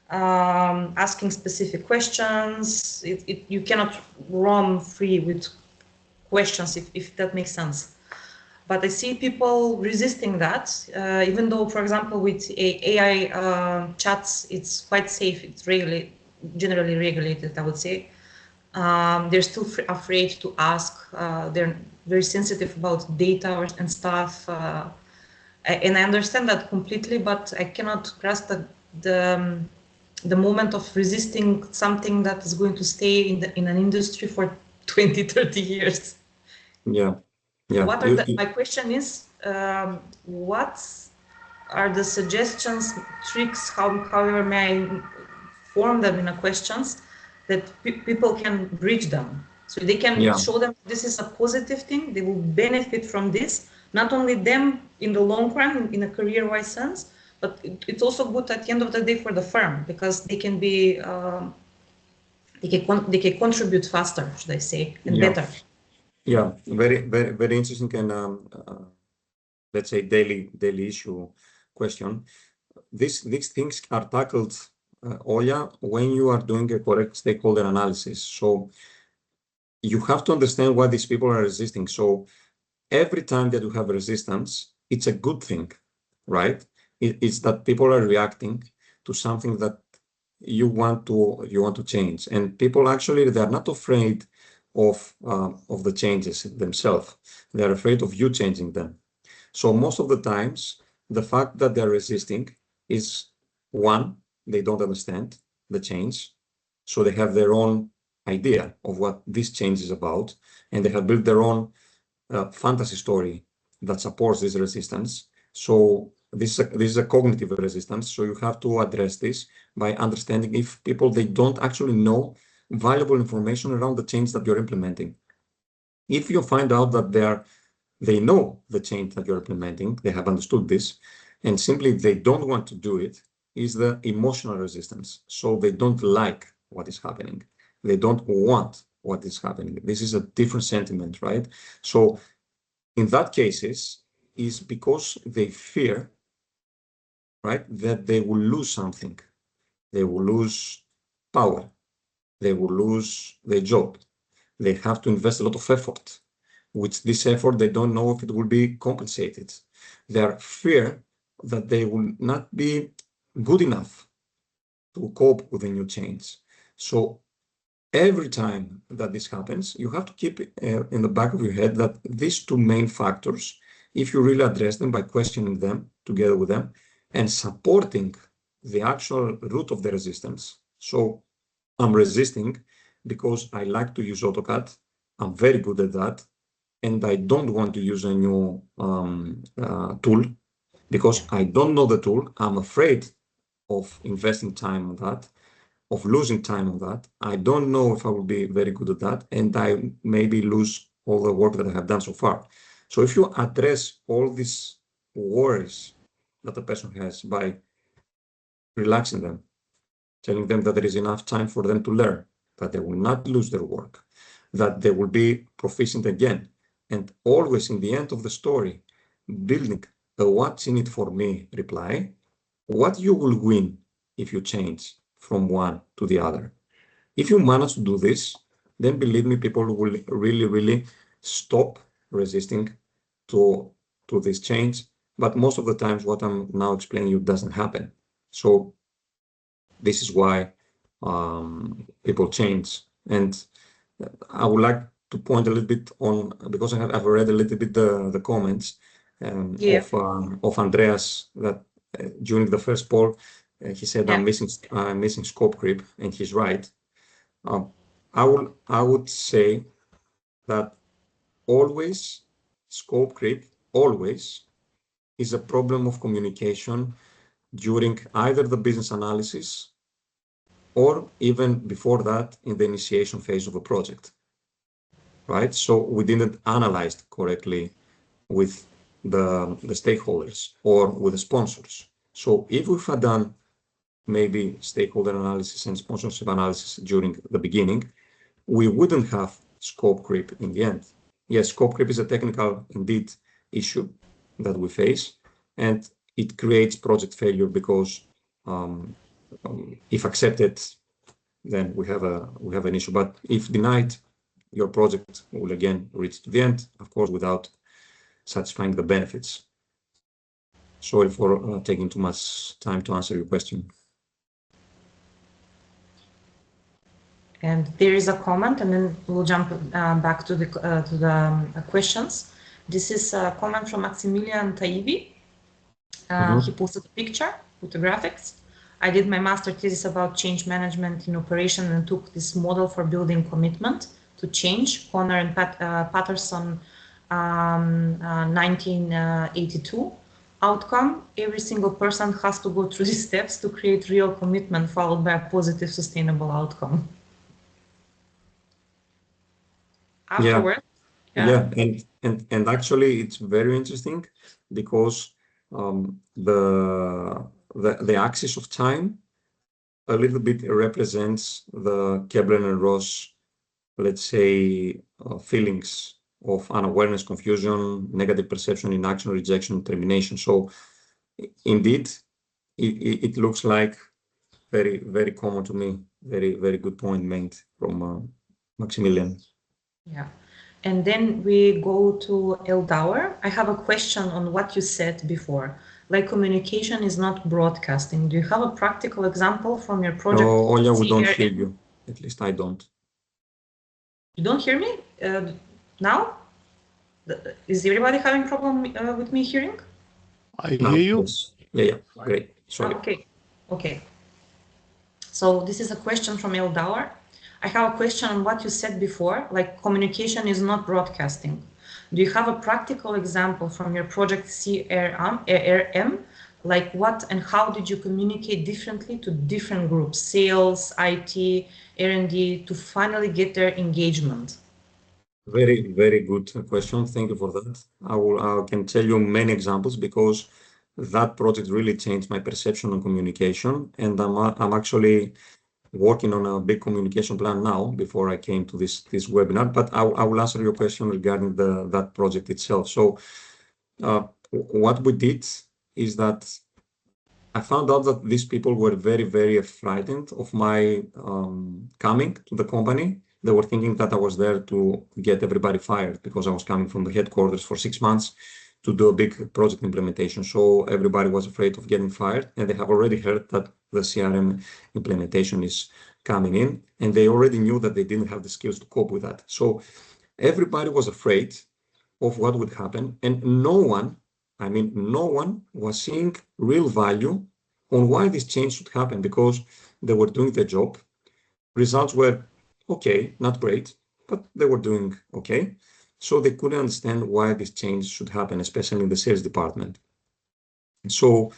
asking specific questions. You cannot roam free with questions, if that makes sense. But I see people resisting that, even though, for example, with AI chats, it's quite safe. It's generally regulated, I would say. They're still afraid to ask. They're very sensitive about data and stuff. And I understand that completely, but I cannot grasp the moment of resisting something that is going to stay in an industry for 20, 30 years. Yeah. Yeah. What are my question is, what are the suggestions, tricks, however may I form them in a questions that people can bridge them? So they can show them this is a positive thing, they will benefit from this, not only them in the long run, in a career-wise sense, but it's also good at the end of the day for the firm, because they can be, they can contribute faster, should I say, and better. Yeah, very, very, very interesting and let's say daily issue question. These things are tackled, Oya, when you are doing a correct stakeholder analysis. So you have to understand why these people are resisting. So every time that you have resistance, it's a good thing, right? It's that people are reacting to something that you want to change, and people actually, they're not afraid of the changes themselves. They're afraid of you changing them. So most of the times, the fact that they're resisting is, one, they don't understand the change, so they have their own idea of what this change is about, and they have built their own fantasy story that supports this resistance. So this is a cognitive resistance. So you have to address this by understanding if people, they don't actually know valuable information around the change that you're implementing. If you find out that they know the change that you're implementing, they have understood this, and simply they don't want to do it, is the emotional resistance. So they don't like what is happening. They don't want what is happening. This is a different sentiment, right? So in that cases is because they fear, right, that they will lose something. They will lose power. They will lose their job. They have to invest a lot of effort, which this effort, they don't know if it will be compensated. Their fear that they will not be good enough to cope with the new change. So every time that this happens, you have to keep in the back of your head that these two main factors, if you really address them by questioning them together with them and supporting the actual root of the resistance. So I'm resisting because I like to use AutoCAD. I'm very good at that. And I don't want to use a new tool because I don't know the tool. I'm afraid of investing time on that, of losing time on that. I don't know if I will be very good at that, and I maybe lose all the work that I have done so far. So if you address all these worries that a person has by relaxing them, telling them that there is enough time for them to learn, that they will not lose their work, that they will be proficient again, and always in the end of the story, building a what's in it for me reply, what you will win if you change from one to the other. If you manage to do this, then believe me, people will really, really stop resisting to this change. But most of the times, what I'm now explaining you doesn't happen. So this is why people change. And I would like to point a little bit on, because I've read a little bit the comments of Andreas, that during the first poll, he said, I'm missing scope creep, and he's right. I would say that always scope creep always is a problem of communication during either the business analysis or even before that in the initiation phase of a project, right? So we didn't analyze correctly with the stakeholders or with the sponsors. So if we had done maybe stakeholder analysis and sponsorship analysis during the beginning, we wouldn't have scope creep in the end. Yes, scope creep is a technical, indeed, issue that we face, and it creates project failure because if accepted, then we have an issue. But if denied, your project will again reach to the end, of course, without satisfying the benefits. Sorry for taking too much time to answer your question. And there is a comment, and then we'll jump back to the questions. This is a comment from Maximilian Taibi. He posted a picture with the graphics. I did my master thesis about change management in operation and took this model for building commitment to change, Connor and Patterson 1982. Outcome, every single person has to go through these steps to create real commitment followed by a positive, sustainable outcome. Afterwards, and actually it's very interesting because the axis of time a little bit represents the Kebler and Ross, let's say, feelings of unawareness, confusion, negative perception, inaction, rejection, termination. So indeed, it looks like very, very common to me. Very, very good point made from Maximilian. Yeah. And then we go to Eldauer. I have a question on what you said before. Like communication is not broadcasting. Do you have a practical example from your project? No, Olya, we don't hear you. At least I don't. You don't hear me now? Is everybody having problem with me hearing? I hear you. Yes. Yeah, great. Sorry. Okay. So this is a question from Eldauer. I have a question on what you said before, like communication is not broadcasting. Do you have a practical example from your project CRM? Like what and how did you communicate differently to different groups, sales, IT, R&D, to finally get their engagement? Very, very good question. Thank you for that. I can tell you many examples because that project really changed my perception on communication, and I'm actually working on a big communication plan now before I came to this webinar, but I will answer your question regarding that project itself. So what we did is that I found out that these people were very, very frightened of my coming to the company. They were thinking that I was there to get everybody fired because I was coming from the headquarters for 6 months to do a big project implementation. So everybody was afraid of getting fired, and they have already heard that the CRM implementation is coming in, and they already knew that they didn't have the skills to cope with that. So everybody was afraid of what would happen, and no one was seeing real value on why this change should happen, because they were doing their job. Results were okay, not great, but they were doing okay. So they couldn't understand why this change should happen, especially in the sales department. So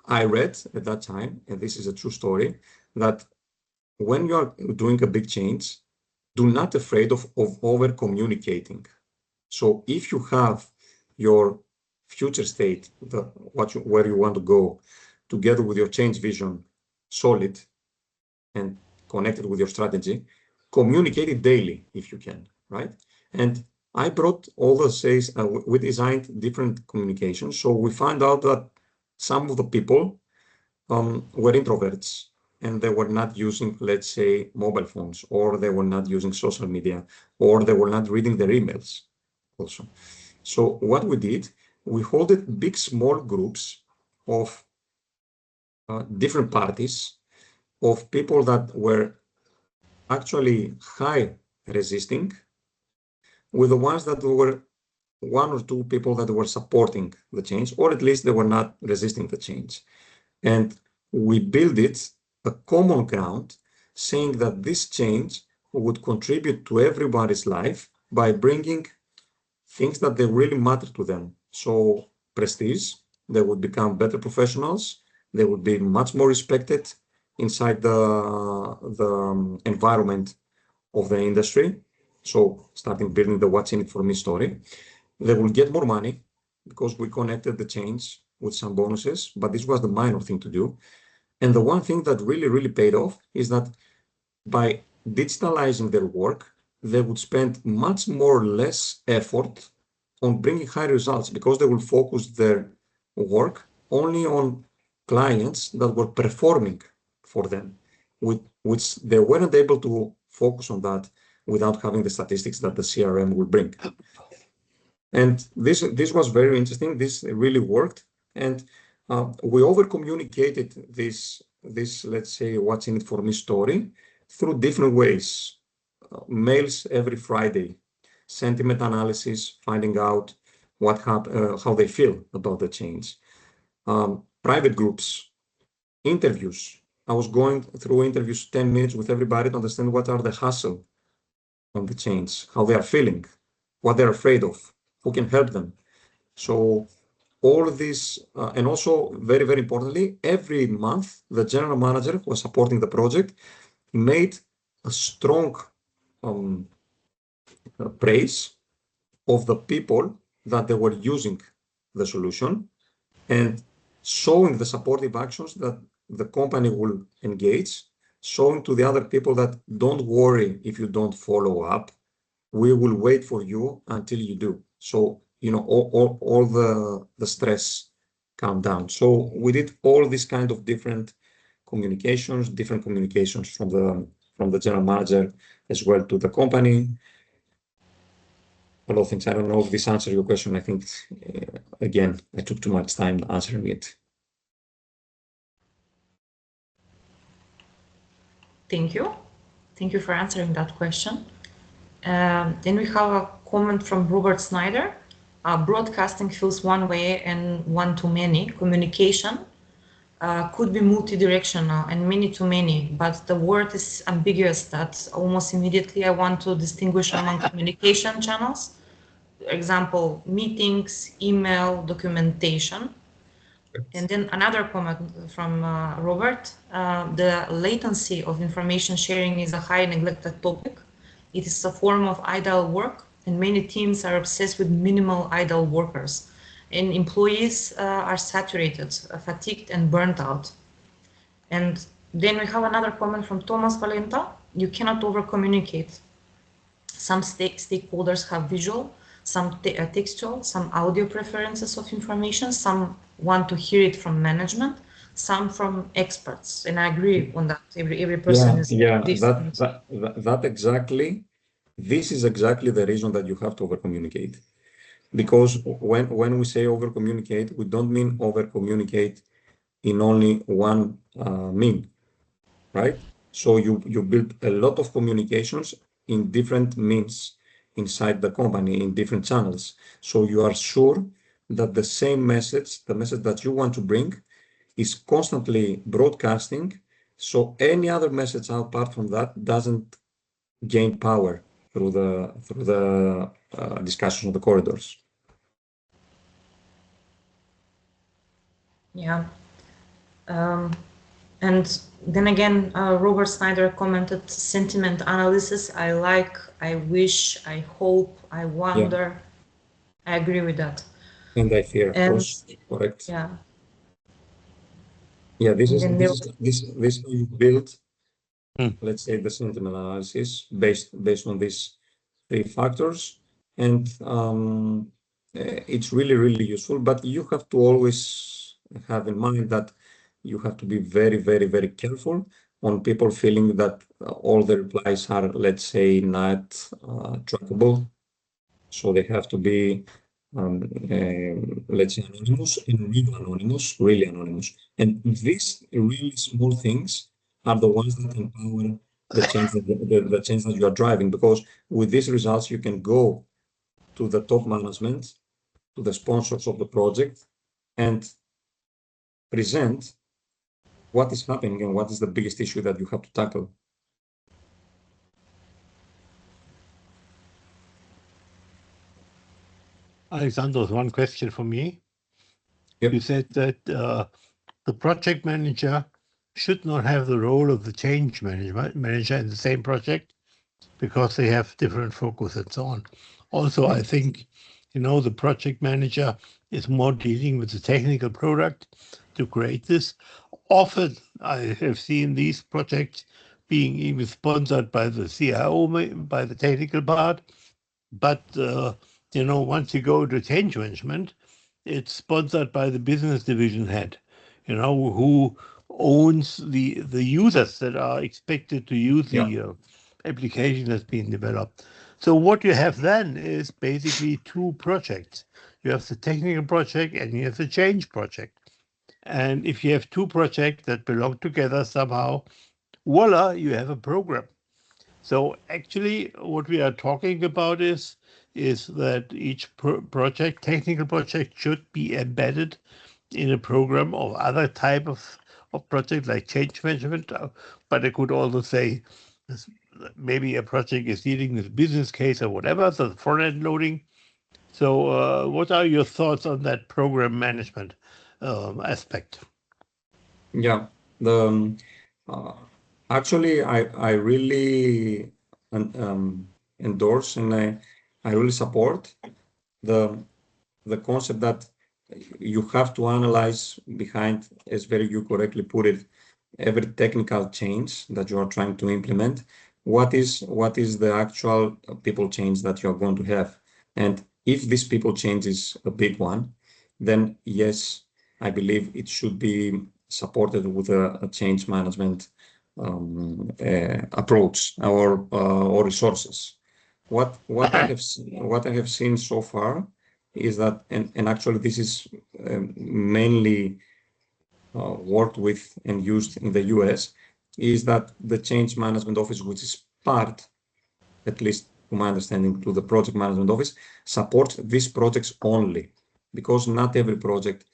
I read at that time, and this is a true story, that when you are doing a big change, do not afraid of over communicating. So if you have your future state, where you want to go, together with your change vision, solid and connected with your strategy, communicate it daily if you can, right? And I brought all the sales, we designed different communications. So we found out that some of the people were introverts and they were not using, let's say, mobile phones, or they were not using social media, or they were not reading their emails also. So what we did, we holded big, small groups of different parties, of people that were actually high resisting, with the ones that were one or two people that were supporting the change, or at least they were not resisting the change. And we built it a common ground, saying that this change would contribute to everybody's life by bringing things that they really matter to them. So prestige, they would become better professionals, they would be much more respected inside the environment of the industry. So starting building the what's in it for me story. They will get more money because we connected the change with some bonuses, but this was the minor thing to do. And the one thing that really, really paid off is that by digitalizing their work, they would spend much more less effort on bringing high results because they will focus their work only on clients that were performing for them, which they weren't able to focus on that without having the statistics that the CRM will bring. And this was very interesting. This really worked, and we over communicated this let's say what's in it for me story through different ways. Mails every Friday, sentiment analysis, finding out how they feel about the change. Private groups, interviews. I was going through interviews 10 minutes with everybody to understand what are the hassle on the change, how they are feeling, what they're afraid of, who can help them. So all this, and also very, very importantly, every month, the general manager who was supporting the project made a strong praise of the people that they were using the solution and showing the supportive actions that the company will engage, showing to the other people that don't worry if you don't follow up, we will wait for you until you do. So, all the stress calm down. So we did all these kind of different communications from the general manager as well to the company. A lot of things. I don't know if this answers your question. I think, again, I took too much time answering it. Thank you. Thank you for answering that question. Then we have a comment from Robert Snyder. Broadcasting feels one way and one to many. Communication could be multi-directional and many to many, but the word is ambiguous that almost immediately I want to distinguish among communication channels. Example, meetings, email, documentation. And then another comment from Robert, the latency of information sharing is a high neglected topic. It is a form of idle work, and many teams are obsessed with minimal idle workers. And employees are saturated, fatigued, and burnt out. And then we have another comment from Thomas Valenta. You cannot over-communicate. Some stakeholders have visual, some textual, some audio preferences of information, some want to hear it from management, some from experts. And I agree on that. Every person is different. That exactly. This is exactly the reason that you have to over-communicate. Because when we say over-communicate, we don't mean over-communicate in only one mean, right? So you build a lot of communications in different means inside the company, in different channels. So you are sure that the same message, the message that you want to bring, is constantly broadcasting. So any other message apart from that doesn't gain power through the discussion of the corridors. Yeah. And then again, Robert Snyder commented sentiment analysis. I like, I wish, I hope, I wonder. Yeah. I agree with that. And I fear, of course. Correct. Yeah. Yeah, this is how you build, let's say, the sentiment analysis based on these three factors. And it's really, really useful, but you have to always have in mind that you have to be very, very, very careful on people feeling that all the replies are, let's say, not trackable. So they have to be, let's say, anonymous and really anonymous. And these really small things are the ones that empower the change the change that you are driving. Because with these results, you can go to the top management, to the sponsors of the project, and present what is happening and what is the biggest issue that you have to tackle. Alexandros, one question for me. Yep. You said that the project manager should not have the role of the change manager in the same project because they have different focus and so on. Also, I think, the project manager is more dealing with the technical product to create this. Often, I have seen these projects being even sponsored by the CIO, by the technical part. But, once you go to change management, it's sponsored by the business division head, who owns the users that are expected to use the application that's been developed. So what you have then is basically two projects. You have the technical project and you have the change project. And if you have two projects that belong together somehow, voila, you have a program. So actually what we are talking about is that each project, technical project, should be embedded in a program or other type of project like change management. But I could also say maybe a project is dealing with business case or whatever, so the front-end loading. So what are your thoughts on that program management aspect? Yeah, actually, I really endorse and I really support the concept that you have to analyze behind, as you correctly put it, every technical change that you are trying to implement. What is the actual people change that you are going to have? And if this people change is a big one, then yes, I believe it should be supported with a change management approach or resources. What I have seen so far is that, and actually this is mainly worked with and used in the US, is that the change management office, which is part, at least to my understanding, to the project management office, supports these projects only, because not every project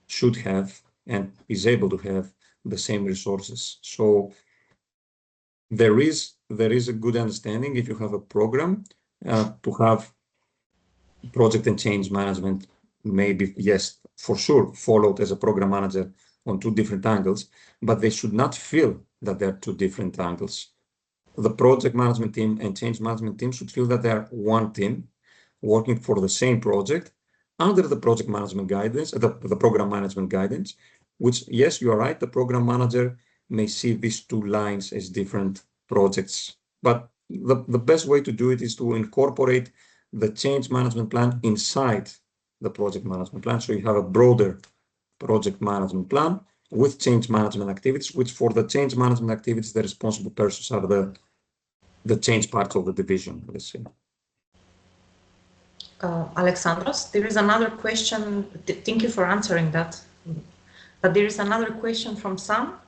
should have and is able to have the same resources. So there is a good understanding, if you have a program, to have project and change management, maybe, yes, for sure, followed as a program manager on two different angles, but they should not feel that they're two different angles. The project management team and change management team should feel that they're one team working for the same project under the project management guidance, the program management guidance, which, yes, you are right, the program manager may see these two lines as different projects, but the best way to do it is to incorporate the change management plan inside the project management plan. So you have a broader project management plan with change management activities, which for the change management activities, the responsible persons are the change parts of the division, let's say. Alexandros, there is another question. Thank you for answering that. But there is another question from Sam.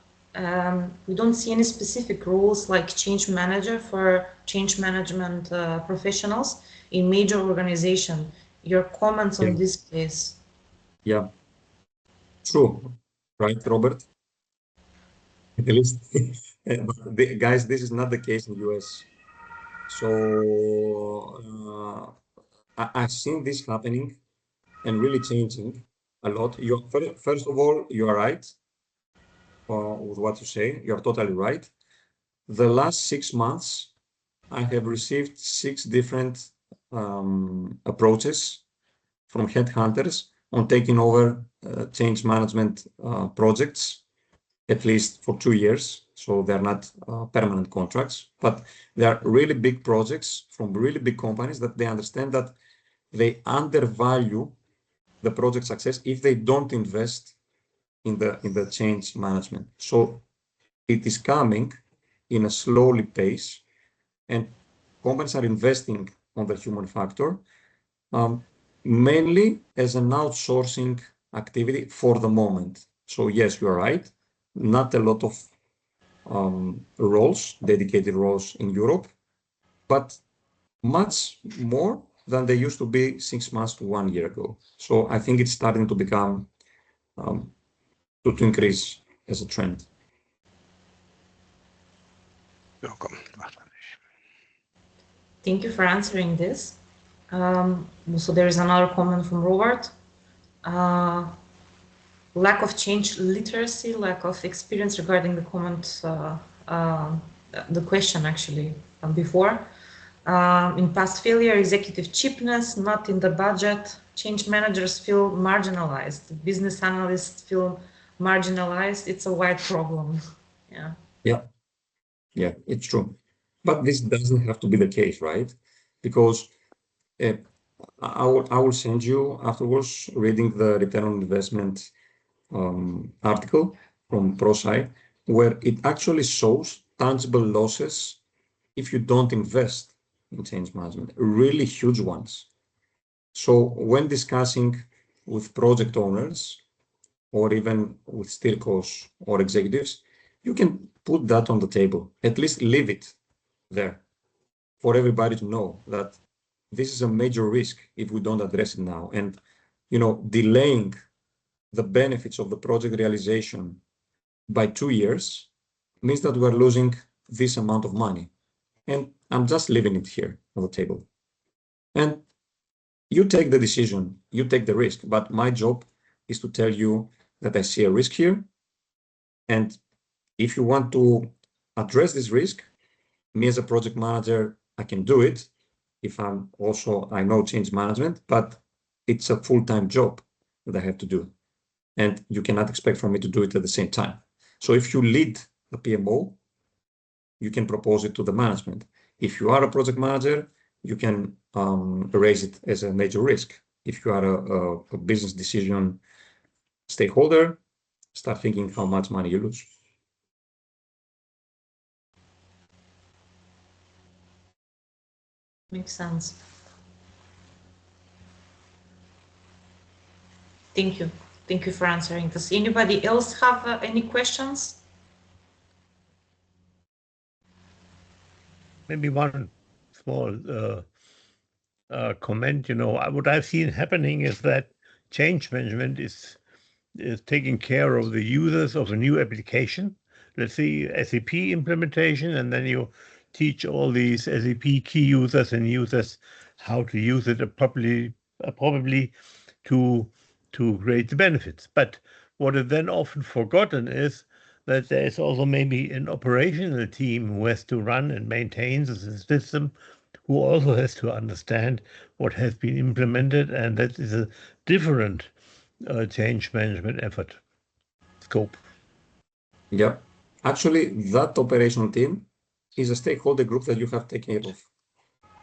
We don't see any specific rules like change manager for change management professionals in major organization. Your comments on this case? Yeah, true, right, Robert? At least, guys, this is not the case in the US. So I've seen this happening and really changing a lot. First of all, you are right with what you say. You're totally right. The last 6 months, I have received 6 different approaches from headhunters on taking over change management projects, at least for 2 years. So they're not permanent contracts, but they are really big projects from really big companies that they understand that they undervalue the project success if they don't invest in the change management. So it is coming in a slowly pace, and companies are investing on the human factor, mainly as an outsourcing activity for the moment. So yes, you are right. Not a lot of roles, dedicated roles in Europe, but much more than they used to be 6 months to 1 year ago. So I think it's starting to become to increase as a trend. Thank you for answering this. So there is another comment from Robert. Lack of change literacy, lack of experience regarding the comment, the question actually before. In past failure, executive cheapness, not in the budget, change managers feel marginalized, business analysts feel marginalized. It's a wide problem. Yeah, it's true. But this doesn't have to be the case, right? Because I will send you afterwards reading the return on investment article from ProSci, where it actually shows tangible losses if you don't invest in change management, really huge ones. So when discussing with project owners or even with steelcos or executives, you can put that on the table, at least leave it there for everybody to know that this is a major risk if we don't address it now. And, delaying the benefits of the project realization by 2 years means that we're losing this amount of money. And I'm just leaving it here on the table. And you take the decision, you take the risk, but my job is to tell you that I see a risk here. And if you want to address this risk, me as a project manager, I can do it if I know change management, but it's a full-time job that I have to do. And you cannot expect for me to do it at the same time. So if you lead the PMO, you can propose it to the management. If you are a project manager, you can raise it as a major risk. If you are a business decision stakeholder, start thinking how much money you lose. Makes sense. Thank you. Thank you for answering this. Anybody else have any questions? Maybe one small comment. What I've seen happening is that change management is taking care of the users of a new application. Let's say SAP implementation, and then you teach all these SAP key users and users how to use it properly to create the benefits. But what is then often forgotten is that there is also maybe an operational team who has to run and maintain the system, who also has to understand what has been implemented, and that is a different change management effort scope. Yeah, actually, that operational team is a stakeholder group that you have taken care of.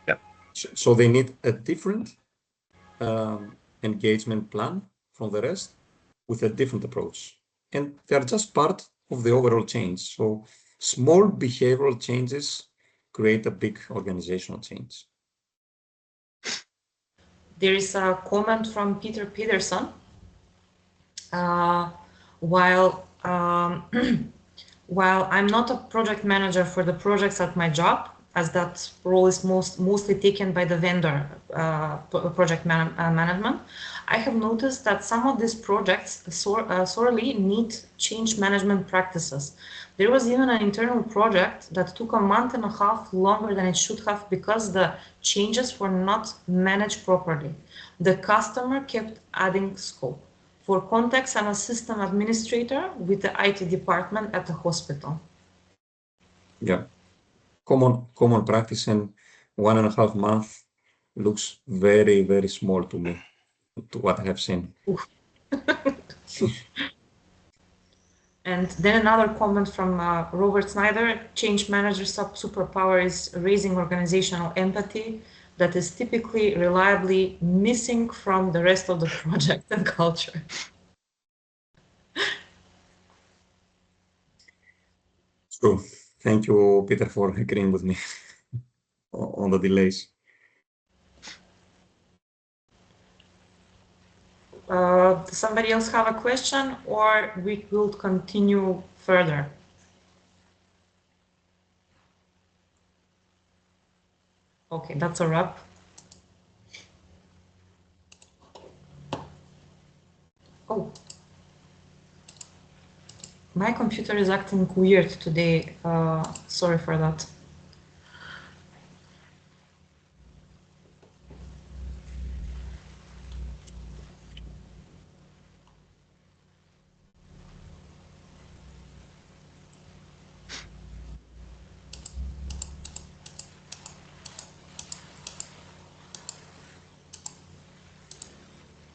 Yeah. So they need a different engagement plan from the rest with a different approach. And they're just part of the overall change. So small behavioral changes create a big organizational change. There is a comment from Peter Peterson. While I'm not a project manager for the projects at my job, as that role is mostly taken by the vendor project management, I have noticed that some of these projects sorely need change management practices. There was even an internal project that took a month and a half longer than it should have because the changes were not managed properly. The customer kept adding scope. For context, I'm a system administrator with the IT department at the hospital. Yeah, common practice, and 1.5 months looks very, very small to me, to what I have seen. And then another comment from Robert Snyder: change manager superpower is raising organizational empathy that is typically reliably missing from the rest of the project and culture. True. Thank you, Peter, for agreeing with me on the delays. Does somebody else have a question, or we will continue further? Okay, that's a wrap. Oh, my computer is acting weird today. Sorry for that.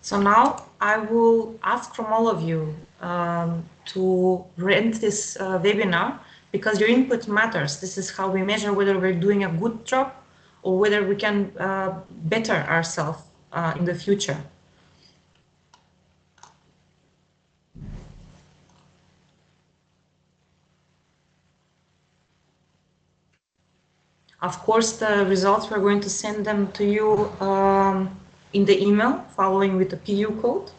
So now I will ask from all of you to rent this webinar, because your input matters. This is how we measure whether we're doing a good job or whether we can better ourselves in the future. Of course, the results, we're going to send them to you in the email following with the PU code.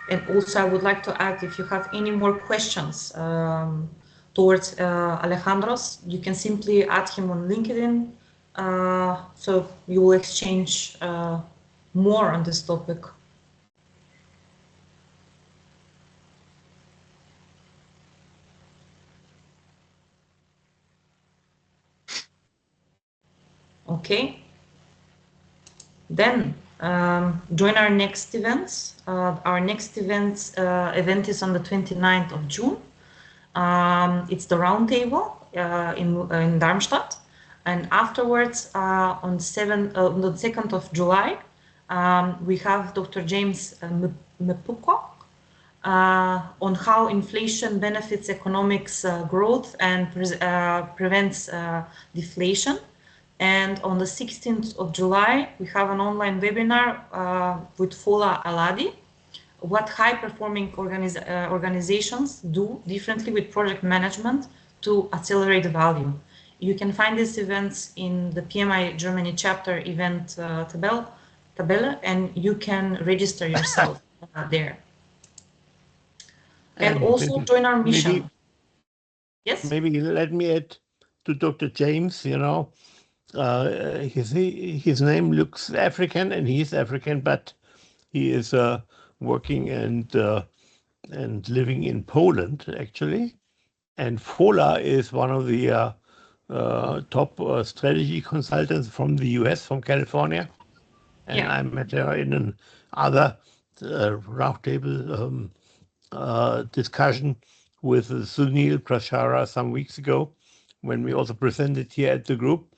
And also, I would like to add, if you have any more questions towards Alexandros, you can simply add him on LinkedIn. So you will exchange more on this topic. Okay. Then join our next events. Our next event is on the 29th of June. It's the roundtable in Darmstadt. And afterwards, on the 2nd of July, we have Dr. James Mepuko on how inflation benefits economics growth and prevents deflation. And on the 16th of July, we have an online webinar with Fola Aladi, what high-performing organizations do differently with project management to accelerate value. You can find these events in the PMI Germany chapter event tabella, and you can register yourself there. And also join our mission. Yes? Maybe let me add to Dr. James, you know, his name looks African, and he's African, but he is working and living in Poland, actually. And Fola is one of the top strategy consultants from the US, from California. And Yeah. I met her in another roundtable discussion with Sunil Prashara some weeks ago, when we also presented here at the group.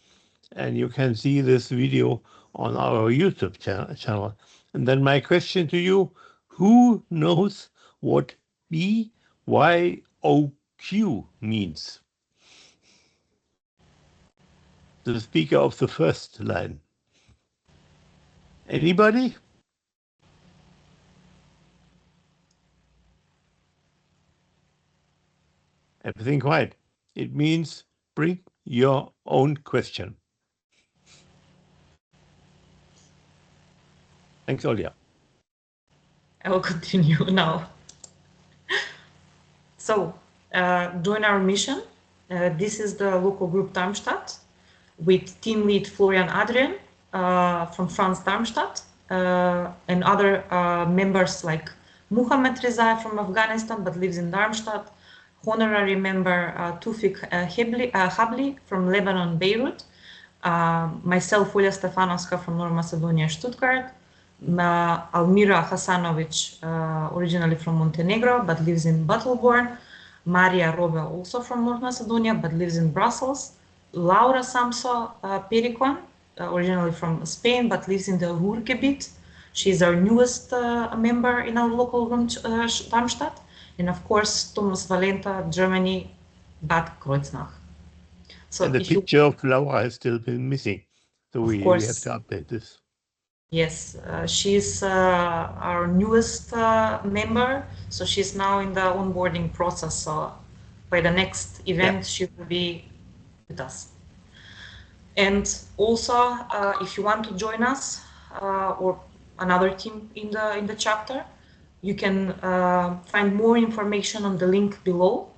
And you can see this video on our YouTube channel. And then my question to you, who knows what BYOQ means? The speaker of the first line. Anybody? Everything quiet. It means bring your own question. Thanks, Olja. I will continue now. So, join our mission. This is the local group Darmstadt with team lead Florian Adrien from France, Darmstadt, and other members like Muhammad Reza from Afghanistan but lives in Darmstadt, honorary member Tufik Habli from Lebanon, Beirut, myself, Ulja Stefanovska from North Macedonia, Stuttgart, Almira Hasanovic, originally from Montenegro but lives in Battleborn, Maria Robe, also from North Macedonia but lives in Brussels, Laura Samso Pericon, originally from Spain but lives in the Ruhrgebiet. She's our newest member in our local room, Darmstadt. And of course, Thomas Valenta, Germany, Bad Kreuznach. So And the if you, picture of Laura has still been missing. So of we have course, to update this. yes, she's our newest member. So she's now in the onboarding process. So by the next event, she will be with us. And also, if you want to join us or another team in the chapter, you can find more information on the link below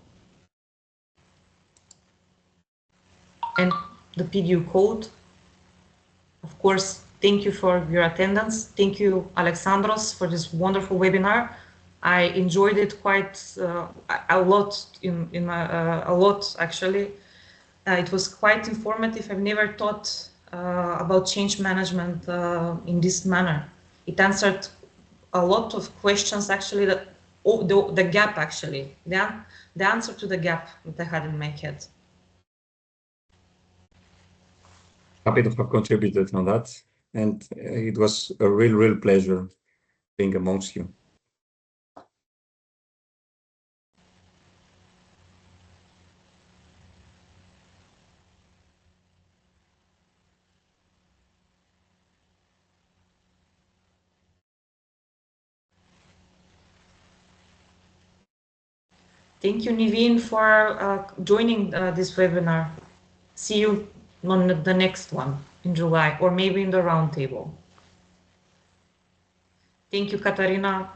and the PDU code. Of course, thank you for your attendance. Thank you, Alexandros, for this wonderful webinar. I enjoyed it quite a lot, a lot actually. It was quite informative. I've never thought about change management in this manner. It answered a lot of questions actually, the gap actually, the answer to the gap that I had in my head. Happy to have contributed on that. And it was a real pleasure being amongst you. Thank you, Niveen, for joining this webinar. See you on the next one in July, or maybe in the roundtable. Thank you, Katarina.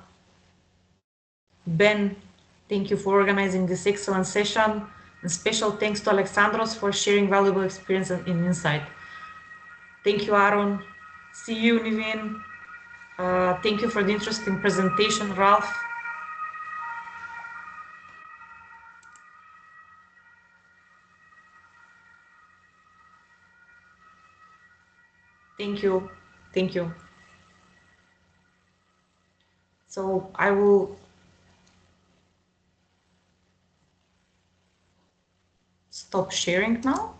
Ben, thank you for organizing this excellent session. And special thanks to Alexandros for sharing valuable experience and insight. Thank you, Aaron. See you, Niveen. Thank you for the interesting presentation, Ralph. Thank you. Thank you. So I will stop sharing now.